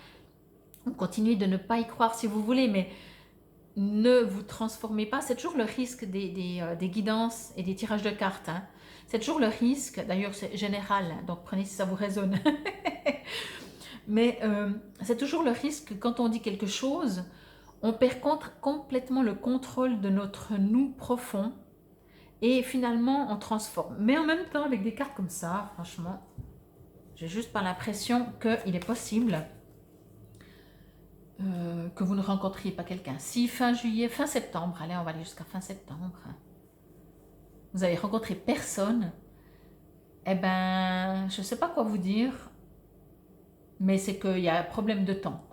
Continuez de ne pas y croire si vous voulez, mais ne vous transformez pas. C'est toujours le risque des guidances et des tirages de cartes. Hein. C'est toujours le risque, d'ailleurs c'est général, hein, donc prenez si ça vous résonne. Mais c'est toujours le risque quand on dit quelque chose, on perd complètement le contrôle de notre nous profond et finalement on transforme. Mais en même temps, avec des cartes comme ça, franchement, j'ai juste pas l'impression qu'il est possible que vous ne rencontriez pas quelqu'un. Si fin juillet, fin septembre, allez, on va aller jusqu'à fin septembre, vous avez rencontré personne, eh ben, je ne sais pas quoi vous dire, mais c'est qu'il y a un problème de temps.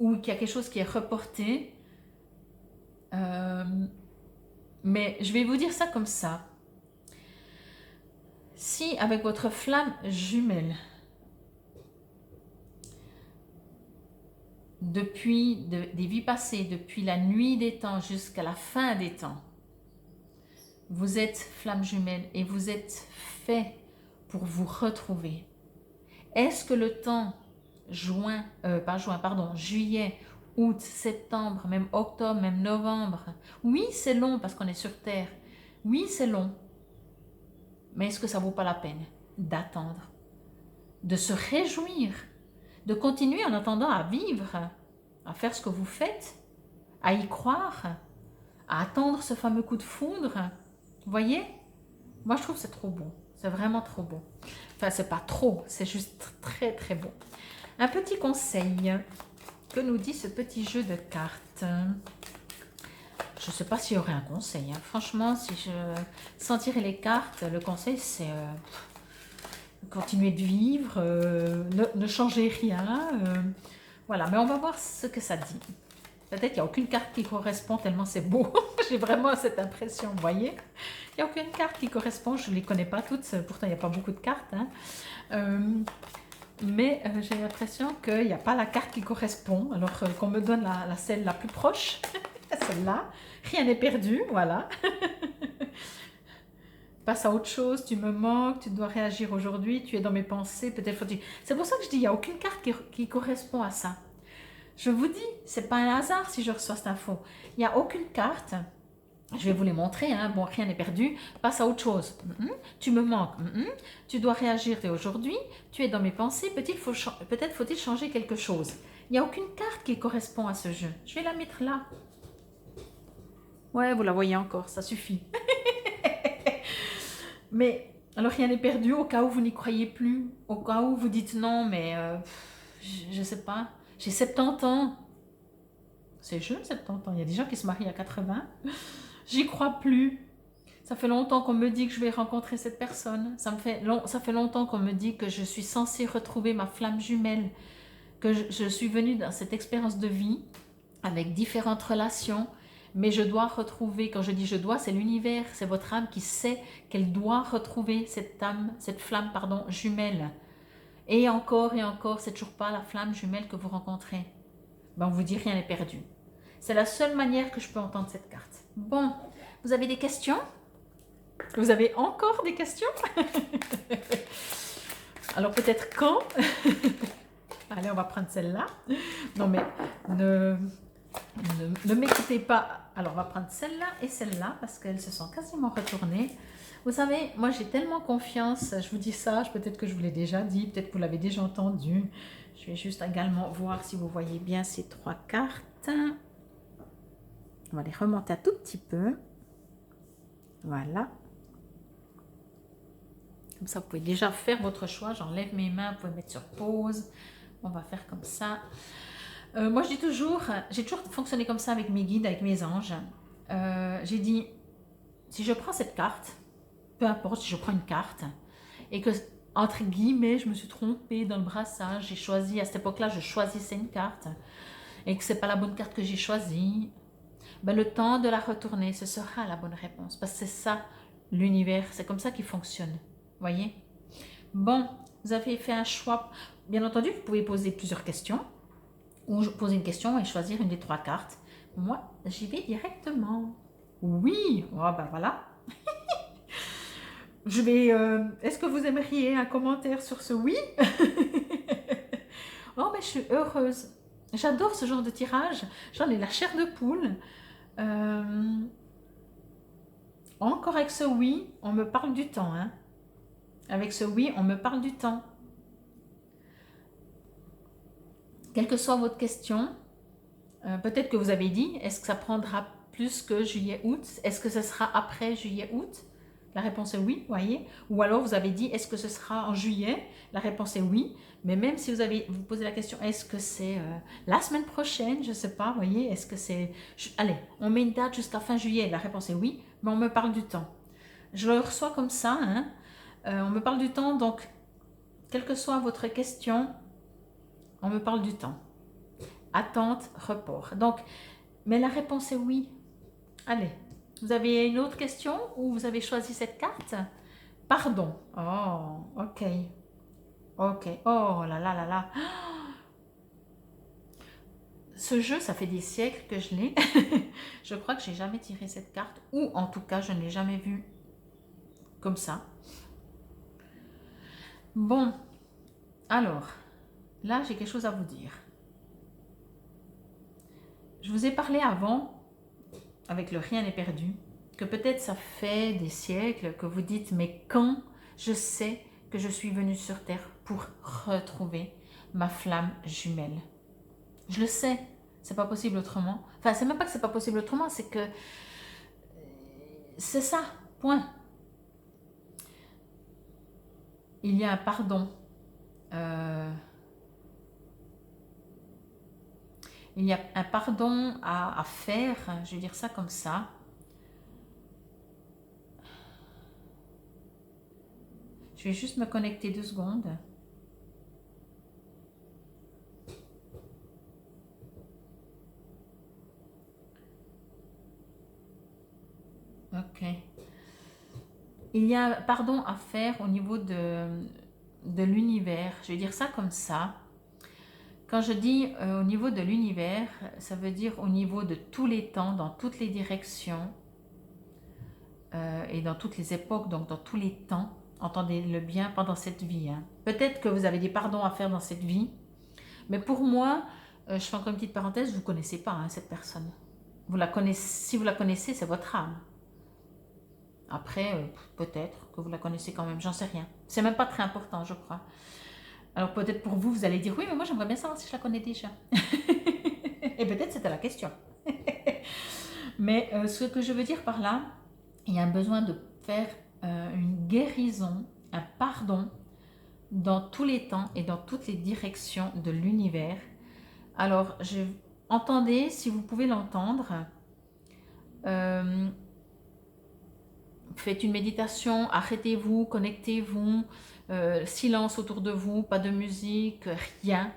Ou qu'il y a quelque chose qui est reporté. Mais je vais vous dire ça comme ça. Si avec votre flamme jumelle, depuis des vies passées, depuis la nuit des temps jusqu'à la fin des temps, vous êtes flamme jumelle et vous êtes fait pour vous retrouver. Est-ce que le temps juillet, août, septembre, même octobre, même novembre, oui c'est long parce qu'on est sur Terre, oui c'est long, mais est-ce que ça vaut pas la peine d'attendre, de se réjouir, de continuer en attendant à vivre, à faire ce que vous faites, à y croire, à attendre ce fameux coup de foudre. Vous voyez? Moi, je trouve que c'est trop beau. C'est vraiment trop beau. Enfin, c'est pas trop, c'est juste très, très beau. Un petit conseil que nous dit ce petit jeu de cartes. Je ne sais pas s'il y aurait un conseil. Hein. Franchement, si je sentirais les cartes, le conseil, c'est continuer de vivre, ne changez rien. Voilà, mais on va voir ce que ça dit. Peut-être qu'il n'y a aucune carte qui correspond tellement c'est beau. J'ai vraiment cette impression, vous voyez. Il n'y a aucune carte qui correspond, je ne les connais pas toutes, pourtant il n'y a pas beaucoup de cartes. Hein. Mais j'ai l'impression qu'il n'y a pas la carte qui correspond, alors qu'on me donne celle la plus proche, celle-là. Rien n'est perdu, voilà. Passe à autre chose, tu me manques, tu dois réagir aujourd'hui, tu es dans mes pensées, peut-être faut-il... C'est pour ça que je dis, il n'y a aucune carte qui correspond à ça. Je vous dis, c'est pas un hasard si je reçois cette info. Il n'y a aucune carte. Je vais vous les montrer, hein. Bon, rien n'est perdu, passe à autre chose. Tu me manques, tu dois réagir dès aujourd'hui, tu es dans mes pensées, peut-être faut-il changer quelque chose. Il n'y a aucune carte qui correspond à ce jeu. Je vais la mettre là. Ouais, vous la voyez encore, ça suffit. Mais, alors rien n'est perdu au cas où vous n'y croyez plus, au cas où vous dites non, mais je ne sais pas, j'ai 70 ans. C'est jeune, 70 ans, il y a des gens qui se marient à 80. J'y crois plus. Ça fait longtemps qu'on me dit que je vais rencontrer cette personne. Ça fait longtemps qu'on me dit que je suis censée retrouver ma flamme jumelle, que je suis venue dans cette expérience de vie avec différentes relations, mais je dois retrouver, quand je dis je dois, c'est l'univers, c'est votre âme qui sait qu'elle doit retrouver cette flamme jumelle. Et encore, c'est toujours pas la flamme jumelle que vous rencontrez. Ben, on vous dit rien n'est perdu. C'est la seule manière que je peux entendre cette carte. Bon, vous avez des questions? Vous avez encore des questions? Alors peut-être quand? Allez, on va prendre celle-là. Non mais, ne m'écoutez pas. Alors on va prendre celle-là et celle-là parce qu'elles se sont quasiment retournées. Vous savez, moi j'ai tellement confiance. Je vous dis ça, peut-être que je vous l'ai déjà dit, peut-être que vous l'avez déjà entendu. Je vais juste également voir si vous voyez bien ces trois cartes. On va les remonter un tout petit peu. Voilà. Comme ça, vous pouvez déjà faire votre choix. J'enlève mes mains, vous pouvez mettre sur pause. On va faire comme ça. Moi, je dis toujours, j'ai toujours fonctionné comme ça avec mes guides, avec mes anges. J'ai dit, si je prends cette carte, peu importe si je prends une carte, et que, entre guillemets, je me suis trompée dans le brassage, j'ai choisi, à cette époque-là, je choisissais une carte, et que ce n'est pas la bonne carte que j'ai choisie, ben, le temps de la retourner, ce sera la bonne réponse. Parce que c'est ça, l'univers, c'est comme ça qu'il fonctionne. Voyez? Bon, vous avez fait un choix. Bien entendu, vous pouvez poser plusieurs questions, ou poser une question et choisir une des 3 cartes. Moi, j'y vais directement. Oui, oh, ben voilà. Je vais. Est-ce que vous aimeriez un commentaire sur ce oui? Oh, mais je suis heureuse. J'adore ce genre de tirage. J'en ai la chair de poule. Encore avec ce oui, on me parle du temps. Hein. Avec ce oui, on me parle du temps. Quelle que soit votre question, peut-être que vous avez dit, est-ce que ça prendra plus que juillet-août? Est-ce que ce sera après juillet-août? La réponse est oui, voyez. Ou alors vous avez dit, est-ce que ce sera en juillet? La réponse est oui. Mais même si vous posez la question, est-ce que c'est la semaine prochaine? Je ne sais pas, voyez. Est-ce que c'est... Allez, on met une date jusqu'à fin juillet. La réponse est oui, mais on me parle du temps. Je le reçois comme ça. Hein. On me parle du temps, donc, quelle que soit votre question, on me parle du temps. Attente, report. Donc, mais la réponse est oui. Allez. Vous avez une autre question ou vous avez choisi cette carte? Pardon. Oh, ok. Ok. Oh là là là là. Ce jeu, ça fait des siècles que je l'ai. Je crois que j'ai jamais tiré cette carte. Ou en tout cas, je ne l'ai jamais vue comme ça. Bon. Alors, là, j'ai quelque chose à vous dire. Je vous ai parlé avant, avec le rien n'est perdu, que peut-être ça fait des siècles que vous dites, mais quand je sais que je suis venue sur Terre pour retrouver ma flamme jumelle. Je le sais, c'est pas possible autrement. Enfin, c'est même pas que c'est pas possible autrement, c'est que c'est ça, point. Il y a un pardon. Il y a un pardon à faire, je vais dire ça comme ça. Je vais juste me connecter 2 secondes. Ok. Il y a un pardon à faire au niveau de l'univers. Je vais dire ça comme ça. Quand je dis au niveau de l'univers, ça veut dire au niveau de tous les temps, dans toutes les directions et dans toutes les époques, donc dans tous les temps. Entendez-le bien pendant cette vie. Hein. Peut-être que vous avez des pardons à faire dans cette vie, mais pour moi, je fais encore une petite parenthèse, vous ne connaissez pas hein, cette personne. Vous la connaissez, si vous la connaissez, c'est votre âme. Après, peut-être que vous la connaissez quand même, j'en sais rien. C'est même pas très important, je crois. Alors peut-être pour vous, vous allez dire, oui, mais moi j'aimerais bien savoir si je la connais déjà. Et peut-être c'était la question. Mais ce que je veux dire par là, il y a un besoin de faire une guérison, un pardon dans tous les temps et dans toutes les directions de l'univers. Alors, entendez, si vous pouvez l'entendre, faites une méditation, arrêtez-vous, connectez-vous, silence autour de vous, pas de musique, rien,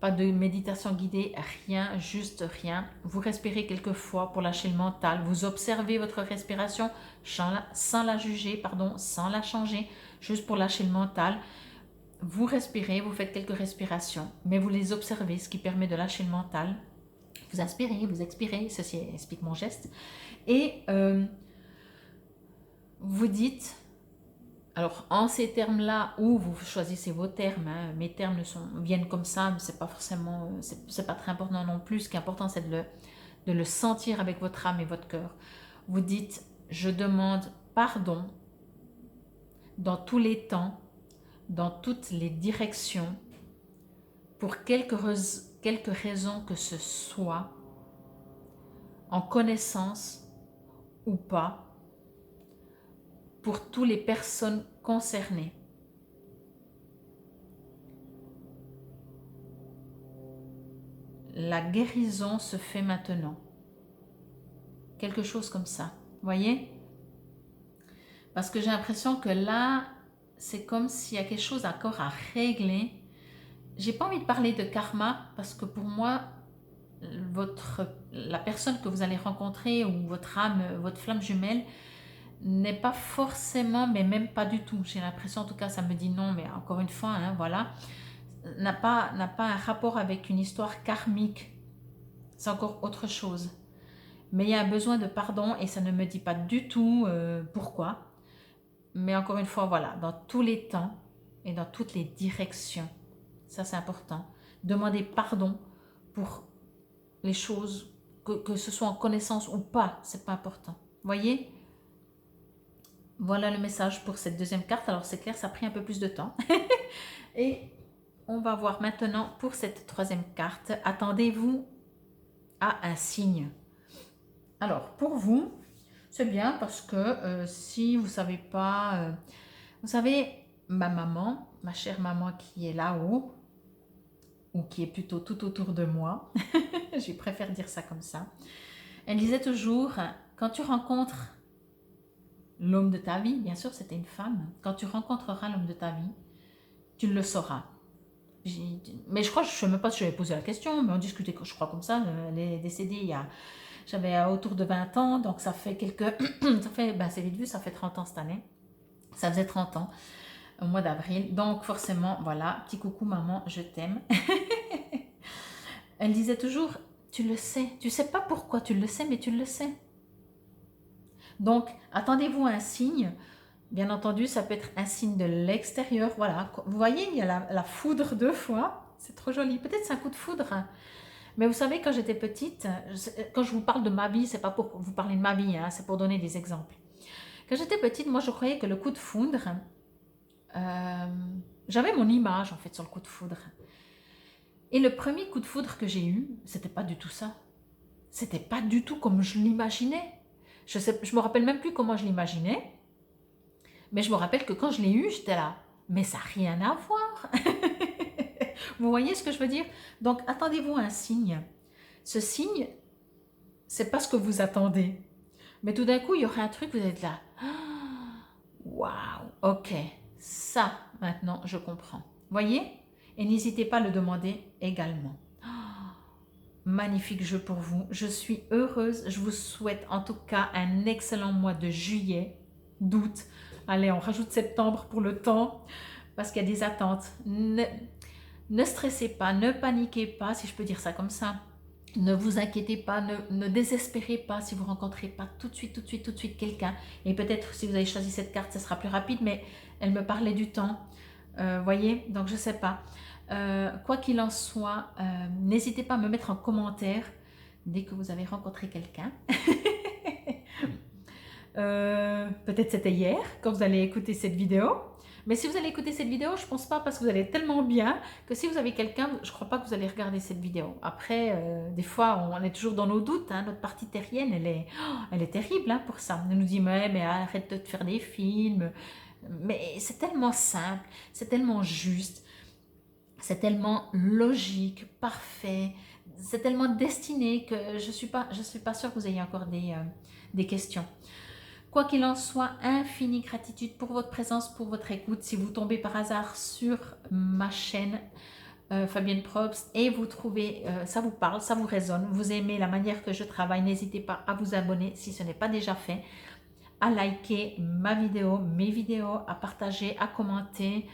pas de méditation guidée, rien, juste rien. Vous respirez quelques fois pour lâcher le mental, vous observez votre respiration sans la juger, sans la changer, juste pour lâcher le mental. Vous respirez, vous faites quelques respirations, mais vous les observez, ce qui permet de lâcher le mental. Vous inspirez, vous expirez, ceci explique mon geste. Et vous dites, alors en ces termes-là, ou vous choisissez vos termes, hein, mes termes viennent comme ça, mais c'est pas forcément, c'est pas très important non plus. Ce qui est important, c'est de le sentir avec votre âme et votre cœur. Vous dites, je demande pardon dans tous les temps, dans toutes les directions, pour quelque raison que ce soit, en connaissance ou pas, pour toutes les personnes concernées. la guérison se fait maintenant. Quelque chose comme ça, voyez? Parce que j'ai l'impression que là, c'est comme s'il y a quelque chose encore à régler. J'ai pas envie de parler de karma parce que pour moi, la personne que vous allez rencontrer ou votre âme, votre flamme jumelle n'est pas forcément, mais même pas du tout. J'ai l'impression, en tout cas, ça me dit non, mais encore une fois, hein, voilà, n'a pas un rapport avec une histoire karmique. C'est encore autre chose. Mais il y a un besoin de pardon et ça ne me dit pas du tout pourquoi. Mais encore une fois, voilà, dans tous les temps et dans toutes les directions, ça c'est important. Demander pardon pour les choses, que ce soit en connaissance ou pas, c'est pas important. Voyez? Voilà le message pour cette deuxième carte. Alors c'est clair, ça a pris un peu plus de temps. Et on va voir maintenant pour cette troisième carte. Attendez-vous à un signe. Alors pour vous, c'est bien parce que si vous ne savez pas, vous savez, ma maman, ma chère maman qui est là-haut, ou qui est plutôt tout autour de moi, je préfère dire ça comme ça, elle disait toujours, quand tu rencontres l'homme de ta vie, bien sûr c'était une femme, quand tu rencontreras l'homme de ta vie, tu le sauras. Mais je crois, je ne sais même pas si je lui ai posé la question, mais on discutait, je crois comme ça, elle est décédée j'avais autour de 20 ans, donc ça fait ça fait, ben c'est vite vu, ça fait 30 ans cette année, ça faisait 30 ans au mois d'avril, donc forcément, voilà, petit coucou maman, je t'aime. Elle disait toujours, tu le sais, tu sais pas pourquoi tu le sais, mais tu le sais. Donc, attendez-vous à un signe. Bien entendu, ça peut être un signe de l'extérieur. Voilà, vous voyez, il y a la foudre deux fois. C'est trop joli. Peut-être c'est un coup de foudre. Mais vous savez, quand j'étais petite, quand je vous parle de ma vie, c'est pas pour vous parler de ma vie, hein, c'est pour donner des exemples. Quand j'étais petite, moi, je croyais que le coup de foudre, j'avais mon image, en fait, sur le coup de foudre. Et le premier coup de foudre que j'ai eu, c'était pas du tout ça. C'était pas du tout comme je l'imaginais. Je me rappelle même plus comment je l'imaginais. Mais je me rappelle que quand je l'ai eu, j'étais là. Mais ça n'a rien à voir. Vous voyez ce que je veux dire? Donc, attendez-vous à un signe. Ce signe, c'est pas ce que vous attendez. Mais tout d'un coup, il y aura un truc, vous êtes là. Waouh, ok. Ça, maintenant, je comprends. Voyez? Et n'hésitez pas à le demander également. Magnifique jeu pour vous. Je suis heureuse. Je vous souhaite en tout cas un excellent mois de juillet, d'août. Allez, on rajoute septembre pour le temps parce qu'il y a des attentes. Ne stressez pas, ne paniquez pas, si je peux dire ça comme ça. Ne vous inquiétez pas, ne désespérez pas si vous ne rencontrez pas tout de suite quelqu'un. Et peut-être si vous avez choisi cette carte, ce sera plus rapide, mais elle me parlait du temps. Voyez, donc je ne sais pas. Quoi qu'il en soit, n'hésitez pas à me mettre en commentaire dès que vous avez rencontré quelqu'un. Peut-être c'était hier quand vous allez écouter cette vidéo. Mais si vous allez écouter cette vidéo, je ne pense pas parce que vous allez tellement bien que si vous avez quelqu'un, je ne crois pas que vous allez regarder cette vidéo. Après, des fois, on est toujours dans nos doutes. Hein, notre partie terrienne, elle est terrible hein, pour ça. Elle nous dit, mais arrête de te faire des films. Mais c'est tellement simple, c'est tellement juste. C'est tellement logique, parfait, c'est tellement destiné que je suis pas sûre que vous ayez encore des questions. Quoi qu'il en soit, infinie gratitude pour votre présence, pour votre écoute. Si vous tombez par hasard sur ma chaîne Fabienne Probst et vous trouvez, ça vous parle, ça vous résonne, vous aimez la manière que je travaille, n'hésitez pas à vous abonner si ce n'est pas déjà fait, à liker ma vidéo, mes vidéos, à partager, à commenter,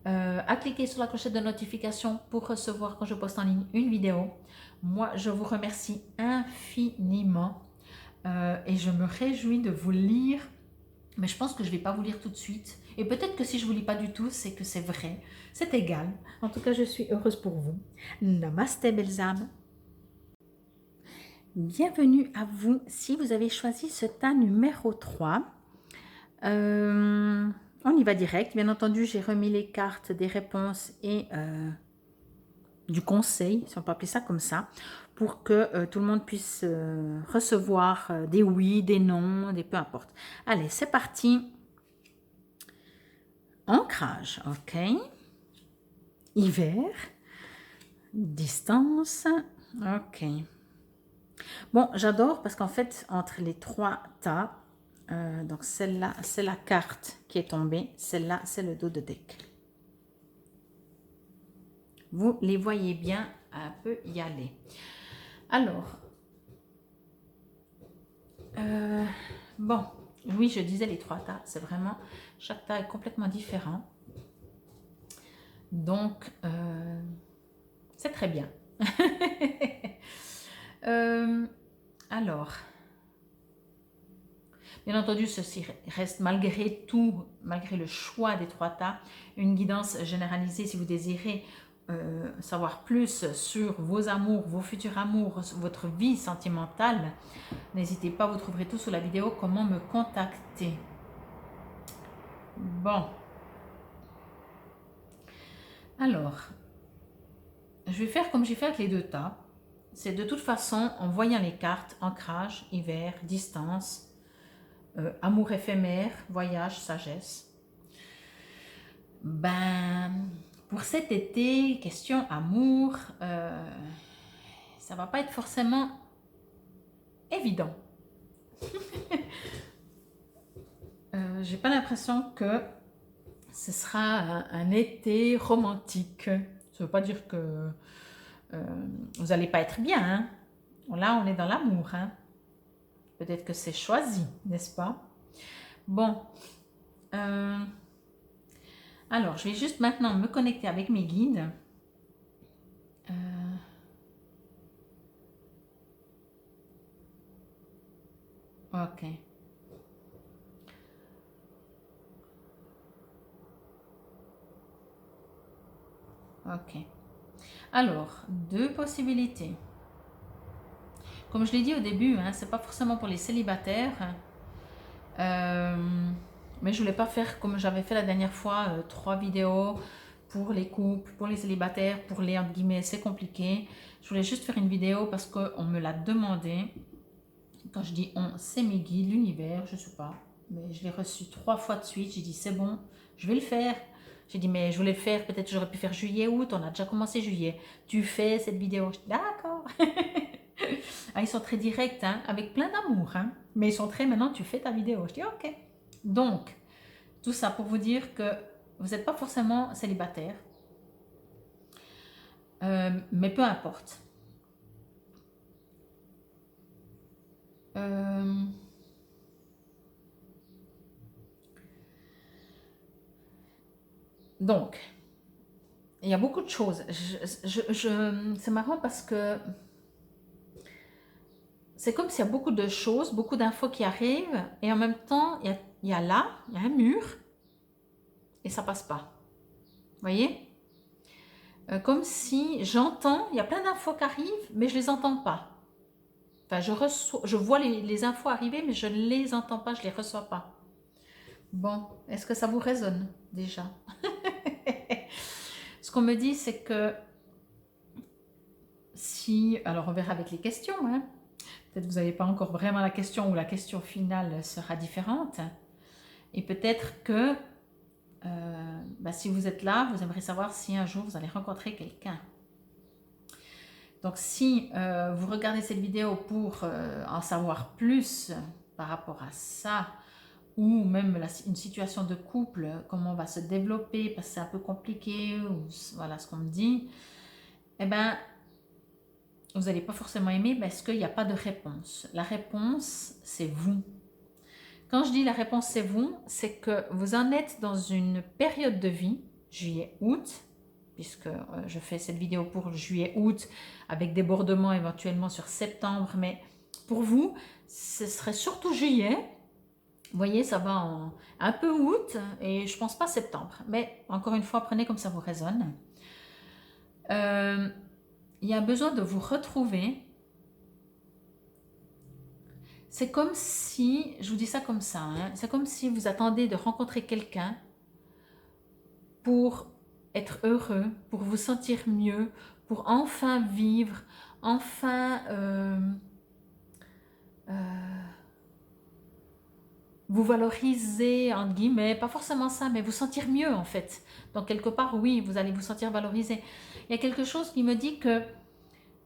à cliquer sur la clochette de notification pour recevoir quand je poste en ligne une vidéo. Moi, je vous remercie infiniment et je me réjouis de vous lire, mais je pense que je ne vais pas vous lire tout de suite. Et peut-être que si je ne vous lis pas du tout, c'est que c'est vrai. C'est égal. En tout cas, je suis heureuse pour vous. Namasté, belles âmes. Bienvenue à vous si vous avez choisi ce tas numéro 3. On y va direct. Bien entendu, j'ai remis les cartes des réponses et du conseil, si on peut appeler ça comme ça, pour que tout le monde puisse recevoir des oui, des non, des peu importe. Allez, c'est parti. Ancrage, ok. Hiver. Distance. Ok. Bon, j'adore parce qu'en fait, entre les trois tas, donc celle-là, c'est la carte qui est tombée. Celle-là, c'est le dos de deck. Vous les voyez bien, un peu y aller. Alors, bon, oui, je disais les trois tas, c'est vraiment, chaque tas est complètement différent. Donc, c'est très bien. Alors, bien entendu, ceci reste malgré tout, malgré le choix des trois tas, une guidance généralisée si vous désirez savoir plus sur vos amours, vos futurs amours, votre vie sentimentale. N'hésitez pas, vous trouverez tout sous la vidéo comment me contacter. Bon. Alors, je vais faire comme j'ai fait avec les deux tas. C'est de toute façon, en voyant les cartes, ancrage, hiver, distance, amour éphémère, voyage, sagesse. Ben, pour cet été, question amour, ça va pas être forcément évident. J'ai pas l'impression que ce sera un été romantique. Ça veut pas dire que vous n'allez pas être bien. Hein. Là, on est dans l'amour. Hein. Peut-être que c'est choisi, n'est-ce pas? Bon. Alors, je vais juste maintenant me connecter avec mes guides. Ok. Ok. Alors, deux possibilités. Comme je l'ai dit au début, hein, c'est pas forcément pour les célibataires. Mais je voulais pas faire comme j'avais fait la dernière fois, 3 vidéos pour les couples, pour les célibataires, pour les entre guillemets, c'est compliqué. Je voulais juste faire une vidéo parce qu'on me l'a demandé. Quand je dis on, c'est mes guides, l'univers, je sais pas. Mais je l'ai reçu 3 fois de suite. J'ai dit c'est bon, je vais le faire. J'ai dit mais je voulais le faire, peut-être j'aurais pu faire juillet, août, on a déjà commencé juillet. Tu fais cette vidéo. Je dis d'accord. Ah, ils sont très directs, hein, avec plein d'amour. Hein, mais ils sont très maintenant, tu fais ta vidéo. Je dis ok. Donc, tout ça pour vous dire que vous n'êtes pas forcément célibataire. Mais peu importe. Donc, il y a beaucoup de choses. C'est marrant parce que c'est comme s'il y a beaucoup de choses, beaucoup d'infos qui arrivent, et en même temps, il y a un mur, et ça passe pas. Vous voyez? Comme si j'entends, il y a plein d'infos qui arrivent, mais je les entends pas. Enfin, je vois les infos arriver, mais je ne les entends pas, je ne les reçois pas. Bon, est-ce que ça vous résonne déjà? Ce qu'on me dit, c'est que si... Alors, on verra avec les questions. Hein. Peut-être que vous n'avez pas encore vraiment la question ou la question finale sera différente. Et peut-être que si vous êtes là, vous aimeriez savoir si un jour vous allez rencontrer quelqu'un. Donc, si vous regardez cette vidéo pour en savoir plus par rapport à ça, ou même une situation de couple, comment on va se développer, parce que c'est un peu compliqué, ou voilà ce qu'on me dit, eh bien, vous n'allez pas forcément aimer parce qu'il n'y a pas de réponse. La réponse, c'est vous. Quand je dis la réponse, c'est vous, c'est que vous en êtes dans une période de vie, juillet-août, puisque je fais cette vidéo pour juillet-août, avec débordement éventuellement sur septembre, mais pour vous, ce serait surtout juillet. Vous voyez, ça va un peu août et je pense pas septembre. Mais encore une fois, prenez comme ça vous résonne. Il y a besoin de vous retrouver. C'est comme si, je vous dis ça comme ça, hein, c'est comme si vous attendez de rencontrer quelqu'un pour être heureux, pour vous sentir mieux, pour enfin vivre, enfin... vous valoriser, entre guillemets, pas forcément ça, mais vous sentir mieux en fait. Donc quelque part, oui, vous allez vous sentir valorisé. Il y a quelque chose qui me dit que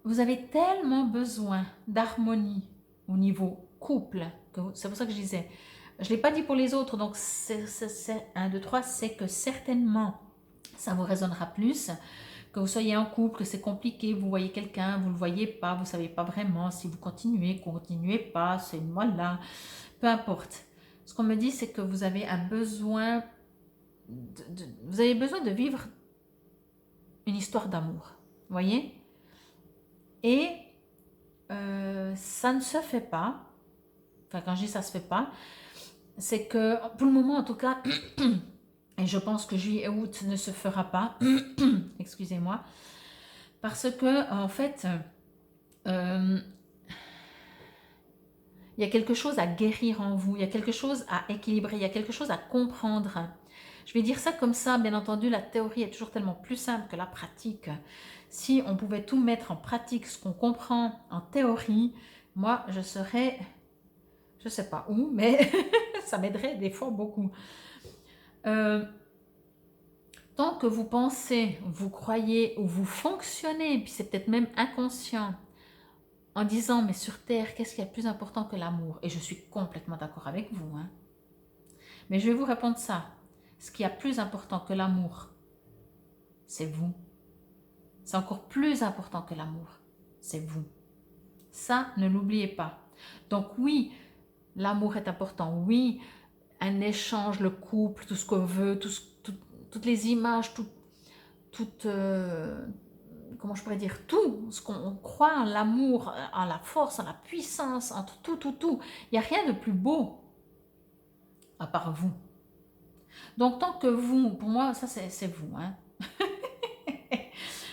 vous avez tellement besoin d'harmonie au niveau couple, c'est pour ça que je disais, je ne l'ai pas dit pour les autres, donc c'est 1, 2, 3, c'est que certainement ça vous résonnera plus, que vous soyez en couple, que c'est compliqué, vous voyez quelqu'un, vous ne le voyez pas, vous ne savez pas vraiment si vous continuez pas, c'est voilà, peu importe. Ce qu'on me dit, c'est que vous avez un besoin, vous avez besoin de vivre une histoire d'amour, voyez? Et ça ne se fait pas, enfin quand je dis ça se fait pas, c'est que pour le moment en tout cas, et je pense que juillet et août ne se fera pas, excusez-moi, parce que en fait, il y a quelque chose à guérir en vous, il y a quelque chose à équilibrer, il y a quelque chose à comprendre. Je vais dire ça comme ça, bien entendu, la théorie est toujours tellement plus simple que la pratique. Si on pouvait tout mettre en pratique, ce qu'on comprend en théorie, moi, je serais, je ne sais pas où, mais ça m'aiderait des fois beaucoup. Tant que vous pensez, vous croyez ou vous fonctionnez, puis c'est peut-être même inconscient, en disant, mais sur Terre, qu'est-ce qui est plus important que l'amour? Et je suis complètement d'accord avec vous. Hein. Mais je vais vous répondre ça. Ce qui est plus important que l'amour, c'est vous. C'est encore plus important que l'amour, c'est vous. Ça, ne l'oubliez pas. Donc oui, l'amour est important. Oui, un échange, le couple, tout ce qu'on veut, toutes les images, comment je pourrais dire, tout ce qu'on croit en l'amour, en la force, en la puissance, entre tout. Il n'y a rien de plus beau à part vous. Donc tant que vous, pour moi, ça c'est vous. Hein.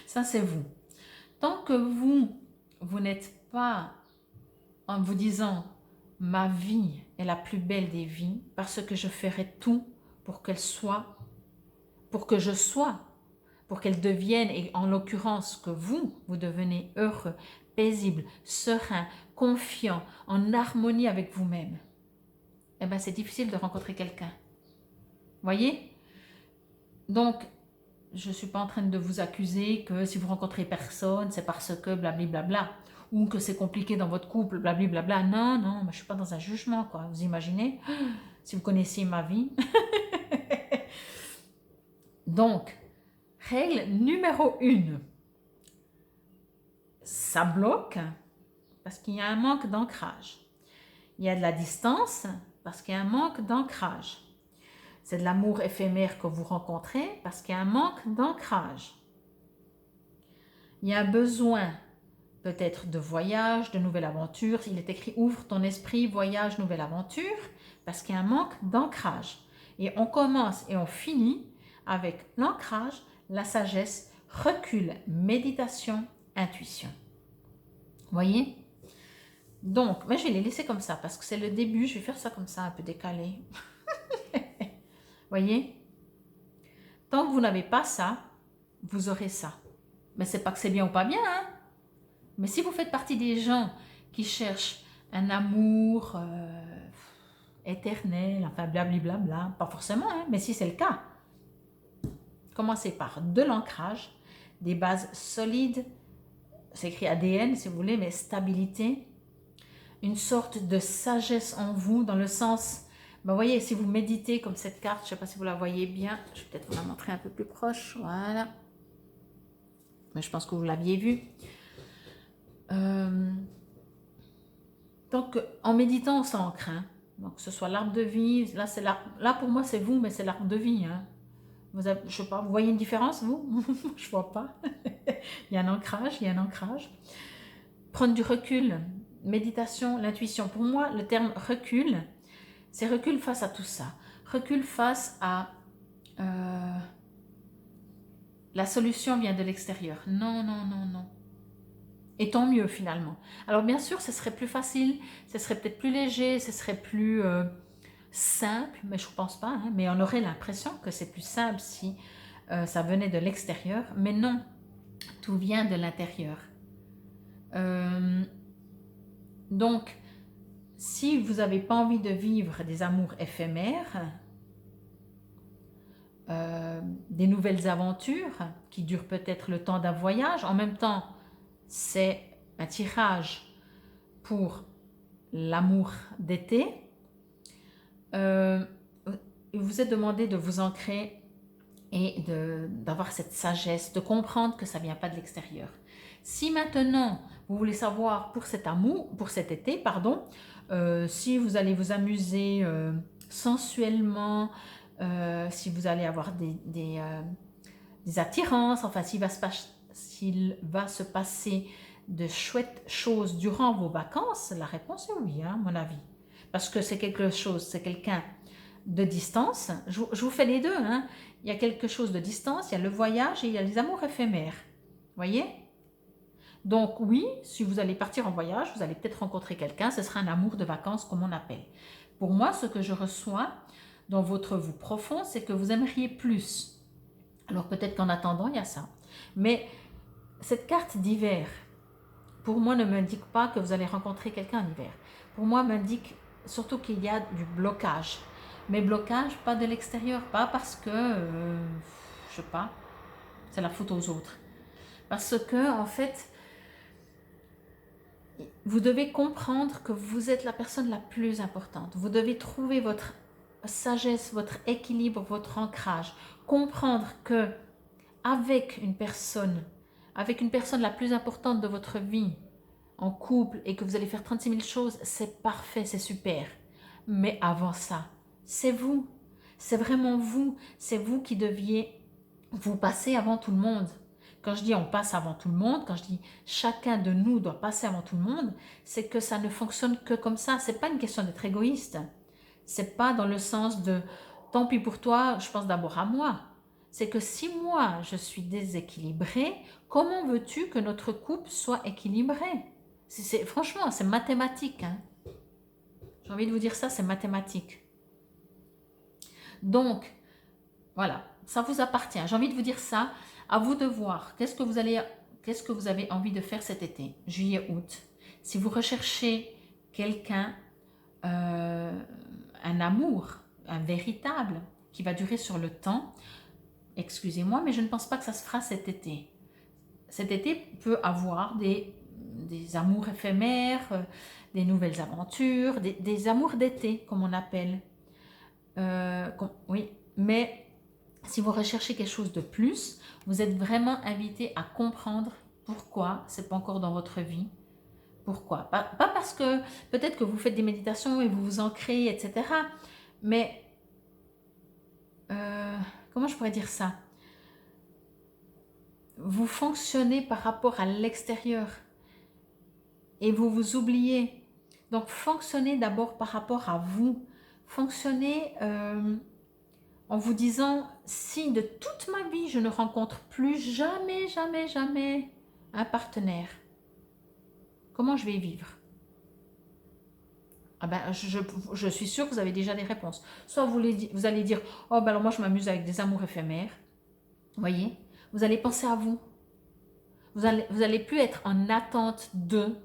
Ça c'est vous. Tant que vous n'êtes pas en vous disant ma vie est la plus belle des vies parce que je ferai tout pour qu'elle soit, pour que je sois, pour qu'elle devienne, et en l'occurrence que vous devenez heureux, paisible, serein, confiant, en harmonie avec vous-même, eh bien c'est difficile de rencontrer quelqu'un. Voyez? Donc, je ne suis pas en train de vous accuser que si vous rencontrez personne, c'est parce que blablabla, ou que c'est compliqué dans votre couple, blablabla. Non, moi, je ne suis pas dans un jugement, quoi. Vous imaginez? Si vous connaissiez ma vie. Donc, règle numéro 1. Ça bloque parce qu'il y a un manque d'ancrage. Il y a de la distance parce qu'il y a un manque d'ancrage. C'est de l'amour éphémère que vous rencontrez parce qu'il y a un manque d'ancrage. Il y a un besoin peut-être de voyage, de nouvelle aventure. Il est écrit « Ouvre ton esprit, voyage, nouvelle aventure » parce qu'il y a un manque d'ancrage. Et on commence et on finit avec l'ancrage, la sagesse, recul, méditation, intuition. Voyez? Donc, mais je vais les laisser comme ça parce que c'est le début. Je vais faire ça comme ça, un peu décalé. Voyez? Tant que vous n'avez pas ça, vous aurez ça. Mais c'est pas que c'est bien ou pas bien, hein? Mais si vous faites partie des gens qui cherchent un amour éternel, enfin blablabla, pas forcément, hein, mais si c'est le cas, commencez par de l'ancrage, des bases solides, c'est écrit ADN si vous voulez, mais stabilité, une sorte de sagesse en vous, dans le sens, ben voyez, si vous méditez comme cette carte, je ne sais pas si vous la voyez bien, je vais peut-être vous la montrer un peu plus proche, voilà, mais je pense que vous l'aviez vue. Donc, en méditant, on s'ancre, hein. Donc, que ce soit l'arbre de vie, là pour moi c'est vous, mais c'est l'arbre de vie, hein. Je sais pas, vous voyez une différence, vous? Je vois pas. Il y a un ancrage, Prendre du recul, méditation, l'intuition. Pour moi, le terme recul, c'est recul face à tout ça. Recul face à la solution vient de l'extérieur. Non. Et tant mieux finalement. Alors bien sûr, ce serait plus facile, ce serait peut-être plus léger, ce serait plus simple, mais je ne pense pas. Hein, mais on aurait l'impression que c'est plus simple si ça venait de l'extérieur. Mais non, tout vient de l'intérieur. Donc, si vous n'avez pas envie de vivre des amours éphémères, des nouvelles aventures qui durent peut-être le temps d'un voyage, en même temps, c'est un tirage pour l'amour d'été. Il vous est demandé de vous ancrer et d'avoir cette sagesse, de comprendre que ça ne vient pas de l'extérieur. Si maintenant, vous voulez savoir pour cet amour, pour cet été, pardon, si vous allez vous amuser sensuellement, si vous allez avoir des attirances, enfin s'il va se passer de chouettes choses durant vos vacances, la réponse est oui, hein, à mon avis. Parce que c'est quelque chose, c'est quelqu'un de distance. Je vous fais les deux, hein. Il y a quelque chose de distance, il y a le voyage et il y a les amours éphémères. Voyez? Donc oui, si vous allez partir en voyage, vous allez peut-être rencontrer quelqu'un, ce sera un amour de vacances comme on appelle. Pour moi, ce que je reçois dans votre vous profond, c'est que vous aimeriez plus. Alors peut-être qu'en attendant, il y a ça. Mais cette carte d'hiver, pour moi, ne m'indique pas que vous allez rencontrer quelqu'un en hiver. Pour moi, m'indique surtout qu'il y a du blocage. Mais blocage, pas de l'extérieur, pas parce que, je sais pas, c'est la faute aux autres. Parce que, en fait, vous devez comprendre que vous êtes la personne la plus importante. Vous devez trouver votre sagesse, votre équilibre, votre ancrage. Comprendre que avec une personne la plus importante de votre vie, en couple, et que vous allez faire 36 000 choses, c'est parfait, c'est super. Mais avant ça, c'est vous. C'est vraiment vous. C'est vous qui deviez vous passer avant tout le monde. Quand je dis on passe avant tout le monde, quand je dis chacun de nous doit passer avant tout le monde, c'est que ça ne fonctionne que comme ça. C'est pas une question d'être égoïste. C'est pas dans le sens de tant pis pour toi, je pense d'abord à moi. C'est que si moi je suis déséquilibrée, comment veux-tu que notre couple soit équilibré? Franchement, c'est mathématique. Hein. J'ai envie de vous dire ça, c'est mathématique. Donc, voilà, ça vous appartient. J'ai envie de vous dire ça. À vous de voir. Qu'est-ce que vous avez envie de faire cet été, juillet, août? Si vous recherchez quelqu'un, un amour, un véritable, qui va durer sur le temps, excusez-moi, mais je ne pense pas que ça se fera cet été. Cet été peut avoir des amours éphémères, des nouvelles aventures, des amours d'été, comme on appelle. Oui, mais si vous recherchez quelque chose de plus, vous êtes vraiment invité à comprendre pourquoi c'est pas encore dans votre vie. Pourquoi? Pas parce que peut-être que vous faites des méditations et vous vous ancrez, etc. Mais comment je pourrais dire ça? Vous fonctionnez par rapport à l'extérieur et vous vous oubliez. Donc fonctionnez d'abord par rapport à vous. Fonctionnez en vous disant, si de toute ma vie je ne rencontre plus jamais un partenaire, comment je vais vivre? Ah ben, je suis sûre que vous avez déjà des réponses. Soit vous allez dire, oh ben alors moi je m'amuse avec des amours éphémères. Vous voyez? Vous allez penser à vous. Vous allez plus être en attente de,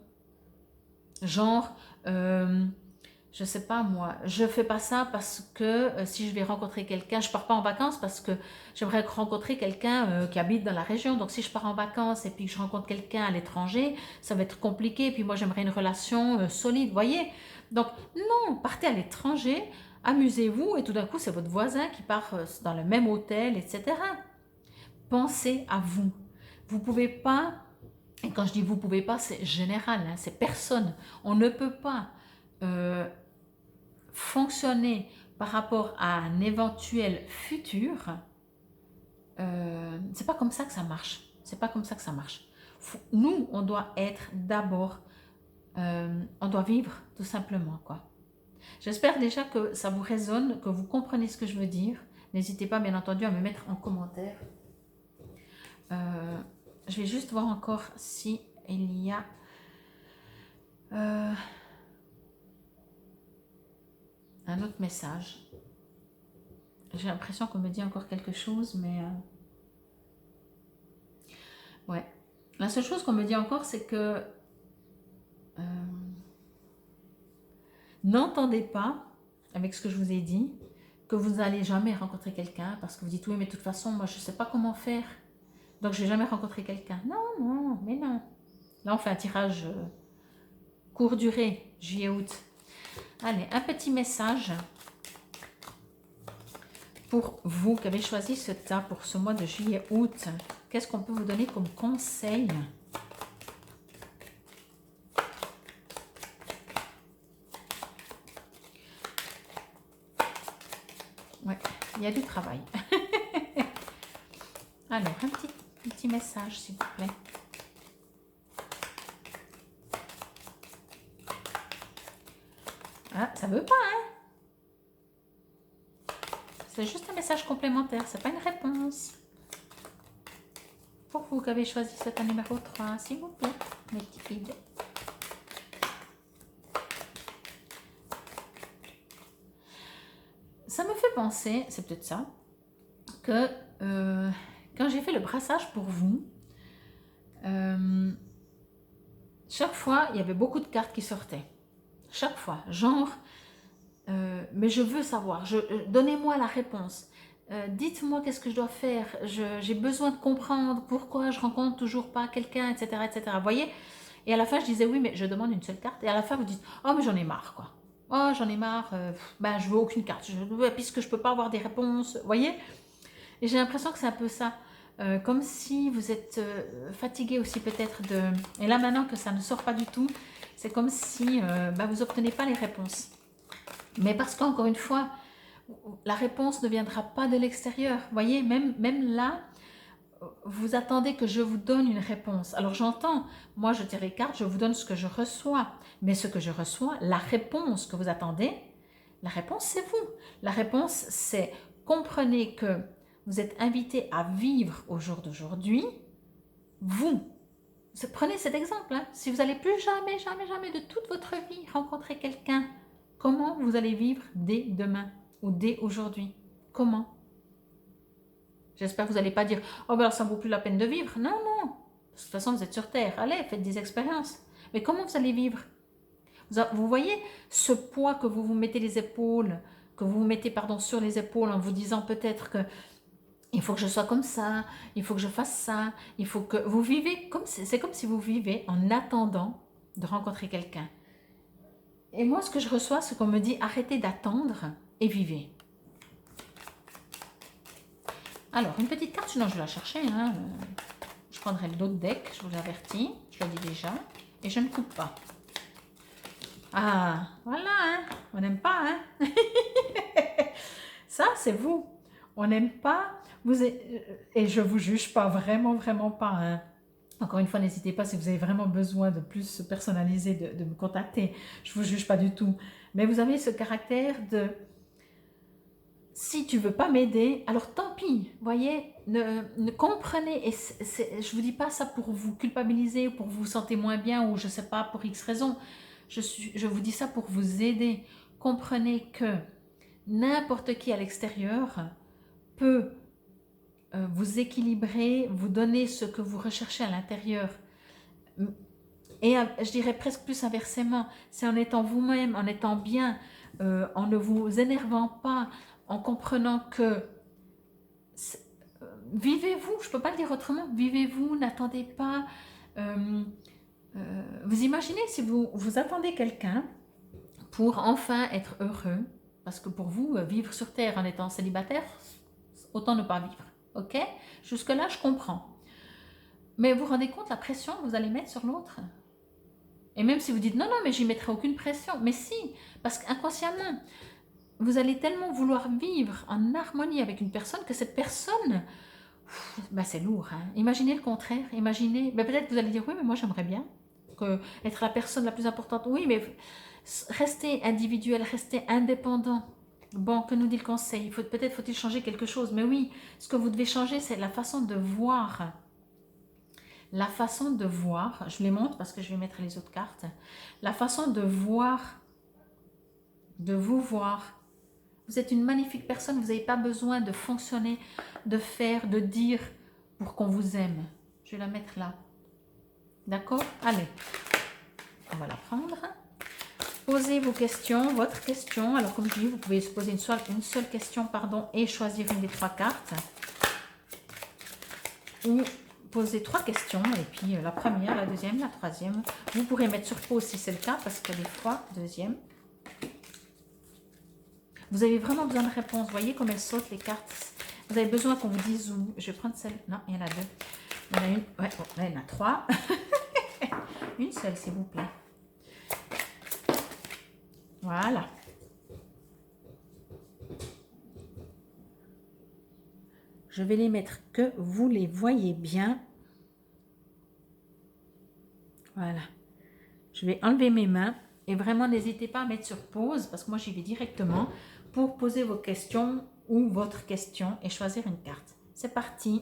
genre, je sais pas moi, je fais pas ça parce que si je vais rencontrer quelqu'un, je pars pas en vacances parce que j'aimerais rencontrer quelqu'un qui habite dans la région. Donc si je pars en vacances et puis que je rencontre quelqu'un à l'étranger, ça va être compliqué. Et puis moi j'aimerais une relation solide, voyez. Donc non, partez à l'étranger, amusez-vous et tout d'un coup c'est votre voisin qui part dans le même hôtel, etc. Pensez à vous. Vous pouvez pas, et quand je dis vous pouvez pas, c'est général, hein, c'est personne. On ne peut pas fonctionner par rapport à un éventuel futur. C'est pas comme ça que ça marche. C'est pas comme ça que ça marche. Nous, on doit être d'abord, on doit vivre tout simplement, quoi. J'espère déjà que ça vous résonne, que vous comprenez ce que je veux dire. N'hésitez pas, bien entendu, à me mettre en commentaire. Je vais juste voir encore si il y a un autre message. J'ai l'impression qu'on me dit encore quelque chose, mais ouais. La seule chose qu'on me dit encore, c'est que n'entendez pas, avec ce que je vous ai dit, que vous n'allez jamais rencontrer quelqu'un parce que vous dites oui, mais de toute façon, moi je ne sais pas comment faire, donc je n'ai jamais rencontré quelqu'un. Non, mais non. Là, on fait un tirage court durée, juillet-août. Allez, un petit message pour vous qui avez choisi ce tas pour ce mois de juillet-août. Qu'est-ce qu'on peut vous donner comme conseil? Ouais, il y a du travail. Alors, un petit message, s'il vous plaît. Ah, ça veut pas, hein? C'est juste un message complémentaire, c'est pas une réponse. Pour vous qui avez choisi cet numéro 3, s'il vous plaît, mes petits guides. Ça me fait penser, c'est peut-être ça, que quand j'ai fait le brassage pour vous, chaque fois, il y avait beaucoup de cartes qui sortaient. Chaque fois, genre, mais je veux savoir, donnez-moi la réponse. Dites-moi qu'est-ce que je dois faire. J'ai besoin de comprendre pourquoi je rencontre toujours pas quelqu'un, etc., etc. Vous voyez? Et à la fin, je disais oui, mais je demande une seule carte. Et à la fin, vous dites, oh, mais j'en ai marre, quoi. Oh, j'en ai marre, ben, je veux aucune carte. Puisque je peux pas avoir des réponses. Vous voyez? Et j'ai l'impression que c'est un peu ça. Comme si vous êtes fatigué aussi peut-être de... Et là, maintenant que ça ne sort pas du tout, c'est comme si vous n'obtenez pas les réponses. Mais parce qu'encore une fois, la réponse ne viendra pas de l'extérieur. Vous voyez, même là, vous attendez que je vous donne une réponse. Alors j'entends, moi je tire les cartes, je vous donne ce que je reçois. Mais ce que je reçois, la réponse que vous attendez, la réponse c'est vous. La réponse c'est, comprenez que vous êtes invité à vivre au jour d'aujourd'hui, vous. Prenez cet exemple, hein. Si vous n'allez plus jamais, jamais, jamais de toute votre vie rencontrer quelqu'un, comment vous allez vivre dès demain ou dès aujourd'hui? Comment? J'espère que vous n'allez pas dire « Oh ben alors ça ne vaut plus la peine de vivre ». Non, non. De toute façon, vous êtes sur Terre. Allez, faites des expériences. Mais comment vous allez vivre? Vous voyez ce poids que vous vous mettez les épaules, que vous vous mettez sur les épaules en vous disant peut-être que il faut que je sois comme ça, il faut que je fasse ça, il faut que vous vivez comme c'est comme si vous vivez en attendant de rencontrer quelqu'un. Et moi, ce que je reçois, c'est qu'on me dit arrêtez d'attendre et vivez. Alors, une petite carte, sinon je vais la chercher. Hein. Je prendrai l'autre deck, je vous avertis, je le dis déjà. Et je ne coupe pas. Ah, voilà, hein. On n'aime pas, hein. Ça, c'est vous. On n'aime pas. Et je ne vous juge pas, vraiment, vraiment pas. Hein. Encore une fois, n'hésitez pas si vous avez vraiment besoin de plus personnaliser, de me contacter. Je ne vous juge pas du tout. Mais vous avez ce caractère de... Si tu ne veux pas m'aider, alors tant pis, voyez, ne comprenez, et je ne vous dis pas ça pour vous culpabiliser, pour vous sentir moins bien, ou je ne sais pas, pour X raison, je vous dis ça pour vous aider. Comprenez que n'importe qui à l'extérieur peut vous équilibrer, vous donner ce que vous recherchez à l'intérieur. Et je dirais presque plus inversement, c'est en étant vous-même, en étant bien, en ne vous énervant pas, en comprenant que vivez-vous, je ne peux pas le dire autrement, vivez-vous, n'attendez pas. Vous imaginez si vous attendez quelqu'un pour enfin être heureux, parce que pour vous, vivre sur Terre en étant célibataire, autant ne pas vivre, ok? Jusque-là, je comprends. Mais vous vous rendez compte la pression que vous allez mettre sur l'autre? Et même si vous dites non, non, mais j'y mettrai aucune pression, mais si, parce qu'inconsciemment, vous allez tellement vouloir vivre en harmonie avec une personne que cette personne, c'est lourd. Hein. Imaginez le contraire. Imaginez, peut-être que vous allez dire oui, mais moi j'aimerais bien être la personne la plus importante. Oui, mais restez individuel, restez indépendant. Bon, que nous dit le conseil? Peut-être faut-il changer quelque chose. Mais oui, ce que vous devez changer, c'est la façon de voir. La façon de voir, je les montre parce que je vais mettre les autres cartes. La façon de voir, de vous voir. Vous êtes une magnifique personne, vous n'avez pas besoin de fonctionner, de faire, de dire pour qu'on vous aime. Je vais la mettre là. D'accord? Allez, on va la prendre. Posez vos questions, votre question. Alors comme je dis, vous pouvez se poser une seule question et choisir une des 3 cartes. Ou poser 3 questions. Et puis la première, la deuxième, la troisième. Vous pourrez mettre sur pause si c'est le cas, parce que des fois, deuxième. Vous avez vraiment besoin de réponses. Voyez comme elles sautent les cartes. Vous avez besoin qu'on vous dise où. Je vais prendre celle. Non, il y en a 2. Il y en a une. Ouais, bon, là, il y en a 3. Une seule, s'il vous plaît. Voilà. Je vais les mettre que vous les voyez bien. Voilà. Je vais enlever mes mains et vraiment n'hésitez pas à mettre sur pause parce que moi j'y vais directement pour poser vos questions ou votre question et choisir une carte. C'est parti.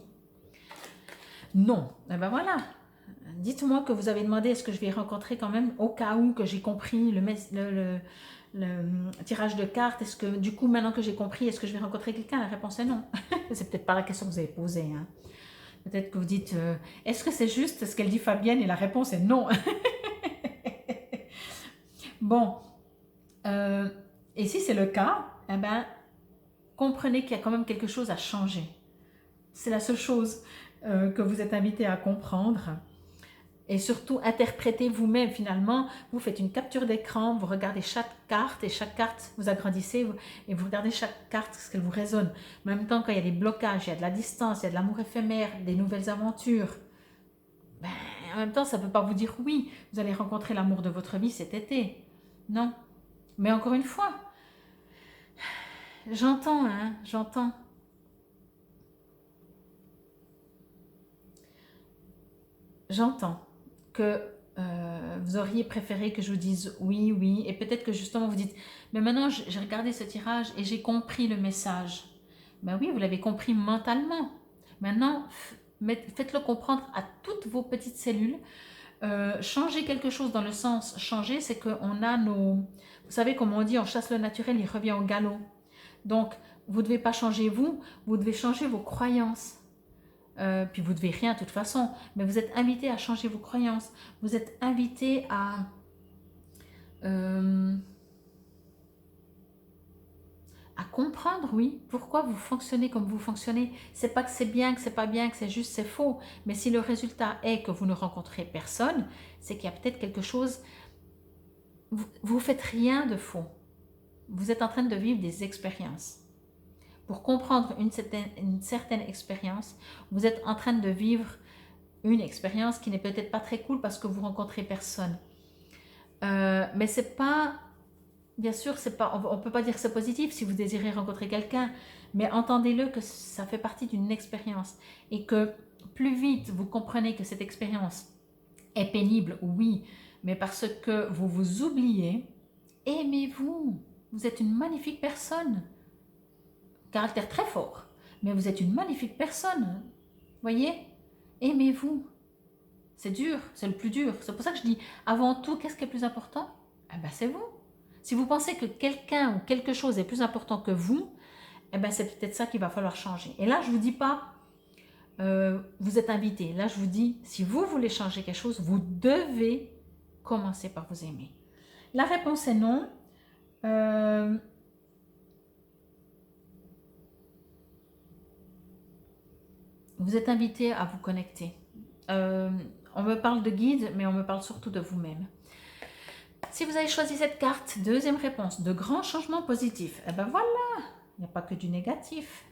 Non. Et ben voilà. Dites-moi que vous avez demandé est-ce que je vais rencontrer quand même au cas où que j'ai compris le tirage de cartes. Est-ce que du coup maintenant que j'ai compris est-ce que je vais rencontrer quelqu'un? La réponse est non. C'est peut-être pas la question que vous avez posée. Hein. Peut-être que vous dites est-ce que c'est juste ce qu'elle dit Fabienne? Et la réponse est non. Bon. Et si c'est le cas, eh ben, comprenez qu'il y a quand même quelque chose à changer. C'est la seule chose que vous êtes invité à comprendre. Et surtout, interprétez vous-même finalement. Vous faites une capture d'écran, vous regardez chaque carte et chaque carte, vous agrandissez et vous regardez chaque carte, ce qu'elle vous résonne. En même temps, quand il y a des blocages, il y a de la distance, il y a de l'amour éphémère, des nouvelles aventures. Ben, en même temps, ça ne peut pas vous dire oui, vous allez rencontrer l'amour de votre vie cet été. Non. Mais encore une fois, j'entends, hein, j'entends. J'entends que vous auriez préféré que je vous dise oui, oui, et peut-être que justement vous dites, mais maintenant j'ai regardé ce tirage et j'ai compris le message. Ben oui, vous l'avez compris mentalement. Maintenant, faites-le comprendre à toutes vos petites cellules. Changer quelque chose dans le sens changer, c'est qu'on a nos... Vous savez, comme on dit, on chasse le naturel, il revient au galop. Donc, vous ne devez pas changer vous devez changer vos croyances. Puis vous ne devez rien de toute façon, mais vous êtes invité à changer vos croyances. Vous êtes invité à comprendre, oui, pourquoi vous fonctionnez comme vous fonctionnez. C'est pas que c'est bien, que c'est pas bien, que c'est juste, c'est faux. Mais si le résultat est que vous ne rencontrez personne, c'est qu'il y a peut-être quelque chose... Vous faites rien de faux. Vous êtes en train de vivre des expériences. Pour comprendre une certaine expérience, vous êtes en train de vivre une expérience qui n'est peut-être pas très cool parce que vous rencontrez personne. Mais c'est pas, bien sûr, c'est pas, on ne peut pas dire que c'est positif si vous désirez rencontrer quelqu'un, mais entendez-le que ça fait partie d'une expérience et que plus vite vous comprenez que cette expérience est pénible, oui, mais parce que vous vous oubliez, aimez-vous. Vous êtes une magnifique personne. Caractère très fort, mais vous êtes une magnifique personne. Voyez, aimez-vous. C'est dur, c'est le plus dur. C'est pour ça que je dis, avant tout, qu'est-ce qui est plus important? Eh ben, c'est vous. Si vous pensez que quelqu'un ou quelque chose est plus important que vous, eh ben, c'est peut-être ça qu'il va falloir changer. Et là, je ne vous dis pas, vous êtes invité. Là, je vous dis, si vous voulez changer quelque chose, vous devez commencer par vous aimer. La réponse est non. Vous êtes invité à vous connecter. On me parle de guide, mais on me parle surtout de vous-même. Si vous avez choisi cette carte, deuxième réponse, de grands changements positifs, eh ben voilà, il n'y a pas que du négatif.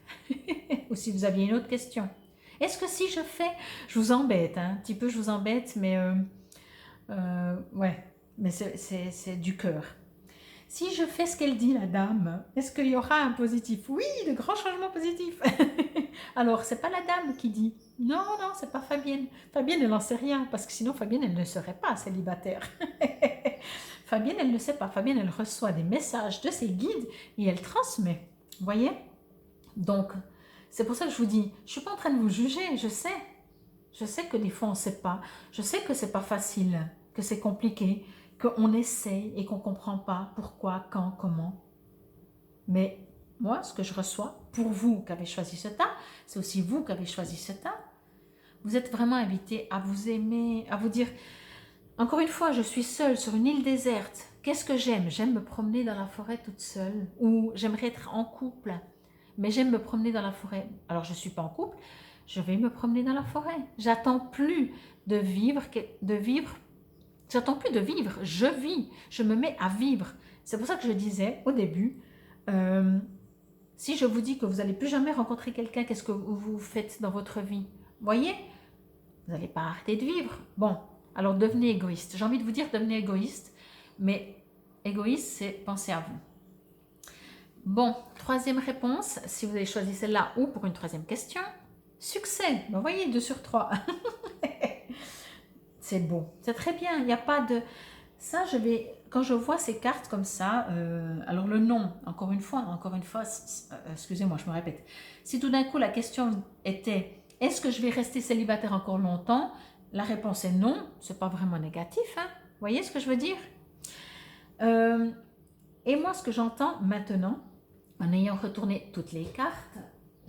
Ou si vous aviez une autre question. Est-ce que si je fais, je vous embête, hein, un petit peu je vous embête, mais ouais, mais c'est du cœur. Si je fais ce qu'elle dit, la dame, est-ce qu'il y aura un positif? Oui, de grands changements positifs. Alors, c'est pas la dame qui dit. Non, non, c'est pas Fabienne. Fabienne, elle n'en sait rien, parce que sinon, Fabienne, elle ne serait pas célibataire. Fabienne, elle ne sait pas. Fabienne, elle reçoit des messages de ses guides et elle transmet. Vous voyez? Donc, c'est pour ça que je vous dis, je ne suis pas en train de vous juger, je sais. Je sais que des fois, on ne sait pas. Je sais que c'est pas facile, que c'est compliqué, qu'on essaye et qu'on ne comprend pas pourquoi, quand, comment. Mais moi, ce que je reçois, pour vous qui avez choisi ce tas, c'est aussi vous qui avez choisi ce tas. Vous êtes vraiment invité à vous aimer, à vous dire, encore une fois, je suis seule sur une île déserte. Qu'est-ce que j'aime? J'aime me promener dans la forêt toute seule. Ou j'aimerais être en couple, mais j'aime me promener dans la forêt. Alors, je ne suis pas en couple, je vais me promener dans la forêt. J'attends plus de vivre, j'attends plus de vivre, je vis, je me mets à vivre. C'est pour ça que je disais au début, si je vous dis que vous n'allez plus jamais rencontrer quelqu'un, qu'est-ce que vous faites dans votre vie? Voyez, vous n'allez pas arrêter de vivre. Bon, alors devenez égoïste. J'ai envie de vous dire devenez égoïste, mais égoïste, c'est penser à vous. Bon, troisième réponse, si vous avez choisi celle-là ou pour une troisième question, succès. Vous voyez, 2 sur 3. C'est beau, c'est très bien. Il n'y a pas de... Ça, quand je vois ces cartes comme ça, alors le nom, encore une fois, excusez-moi, je me répète. Si tout d'un coup la question était, est-ce que je vais rester célibataire encore longtemps? La réponse est non, c'est pas vraiment négatif, hein? Vous voyez ce que je veux dire? Et moi, ce que j'entends maintenant, en ayant retourné toutes les cartes,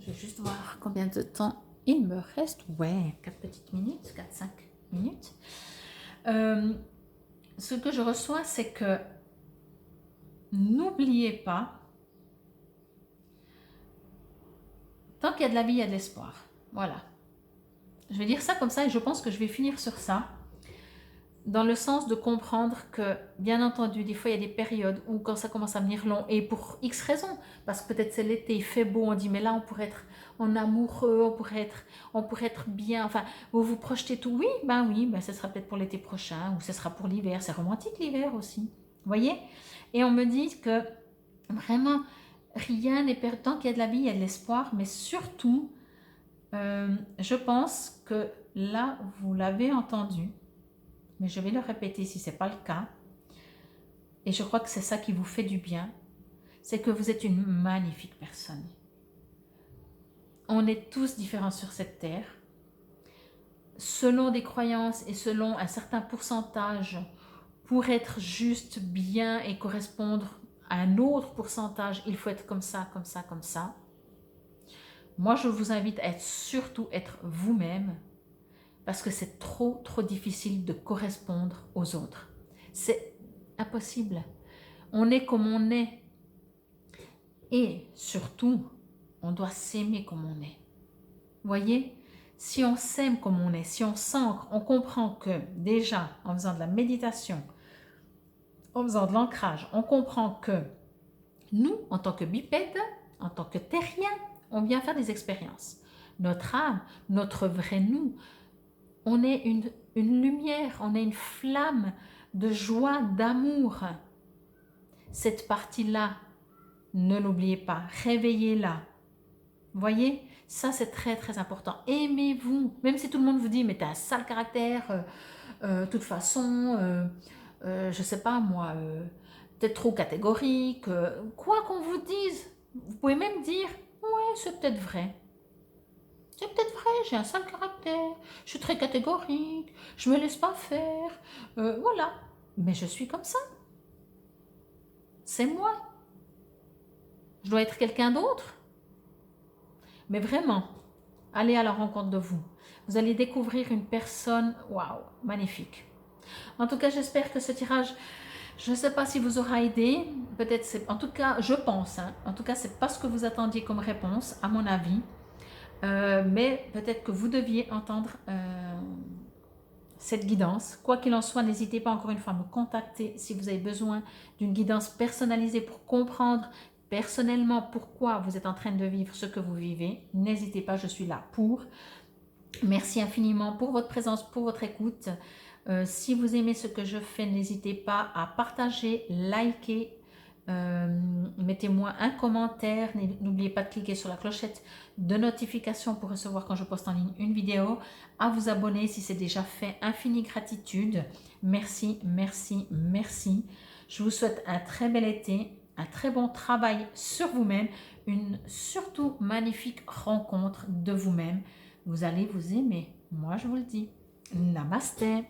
je vais juste voir combien de temps il me reste. Ouais, 4 petites minutes, 4-5 minutes. Ce que je reçois, c'est que n'oubliez pas, tant qu'il y a de la vie, il y a de l'espoir. Voilà. Je vais dire ça comme ça et je pense que je vais finir sur ça. Dans le sens de comprendre que, bien entendu, des fois, il y a des périodes où quand ça commence à venir long, et pour X raisons, parce que peut-être c'est l'été, il fait beau, on dit, mais là, on pourrait être en amoureux, on pourrait être bien, enfin, vous vous projetez tout. Oui, ben, ce sera peut-être pour l'été prochain, ou ce sera pour l'hiver. C'est romantique l'hiver aussi, vous voyez? Et on me dit que, vraiment, rien n'est perdu. Tant qu'il y a de la vie, il y a de l'espoir, mais surtout, je pense que là, vous l'avez entendu, mais je vais le répéter si ce n'est pas le cas. Et je crois que c'est ça qui vous fait du bien. C'est que vous êtes une magnifique personne. On est tous différents sur cette terre. Selon des croyances et selon un certain pourcentage, pour être juste, bien et correspondre à un autre pourcentage, il faut être comme ça, comme ça, comme ça. Moi, je vous invite à surtout être vous-même. Parce que c'est trop difficile de correspondre aux autres. C'est impossible. On est comme on est. Et surtout, on doit s'aimer comme on est. Voyez, si on s'aime comme on est, si on s'ancre, on comprend que déjà, en faisant de la méditation, en faisant de l'ancrage, on comprend que nous, en tant que bipèdes, en tant que terriens, on vient faire des expériences. Notre âme, notre vrai nous, on est une lumière, on est une flamme de joie, d'amour. Cette partie-là, ne l'oubliez pas, réveillez-la. Voyez, ça c'est très important. Aimez-vous, même si tout le monde vous dit, mais t'as un sale caractère, de toute façon, je sais pas moi, t'es trop catégorique, quoi qu'on vous dise, vous pouvez même dire, ouais, c'est peut-être vrai. C'est peut-être vrai, j'ai un sale caractère, je suis très catégorique, je me laisse pas faire, voilà. Mais je suis comme ça. C'est moi. Je dois être quelqu'un d'autre. Mais vraiment, allez à la rencontre de vous. Vous allez découvrir une personne, waouh, magnifique. En tout cas, j'espère que ce tirage, je ne sais pas si vous aura aidé. Peut-être, en tout cas, je pense. En tout cas, c'est pas ce que vous attendiez comme réponse, à mon avis. Mais peut-être que vous deviez entendre cette guidance. Quoi qu'il en soit, n'hésitez pas encore une fois à me contacter si vous avez besoin d'une guidance personnalisée pour comprendre personnellement pourquoi vous êtes en train de vivre ce que vous vivez. N'hésitez pas, je suis là pour. Merci infiniment pour votre présence, pour votre écoute. Si vous aimez ce que je fais, n'hésitez pas à partager, liker, mettez-moi un commentaire, n'oubliez pas de cliquer sur la clochette de notification pour recevoir quand je poste en ligne une vidéo, à vous abonner si c'est déjà fait. Infinie gratitude, merci, merci, merci. Je vous souhaite un très bel été, un très bon travail sur vous-même, une surtout magnifique rencontre de vous-même. Vous allez vous aimer, moi je vous le dis. Namasté.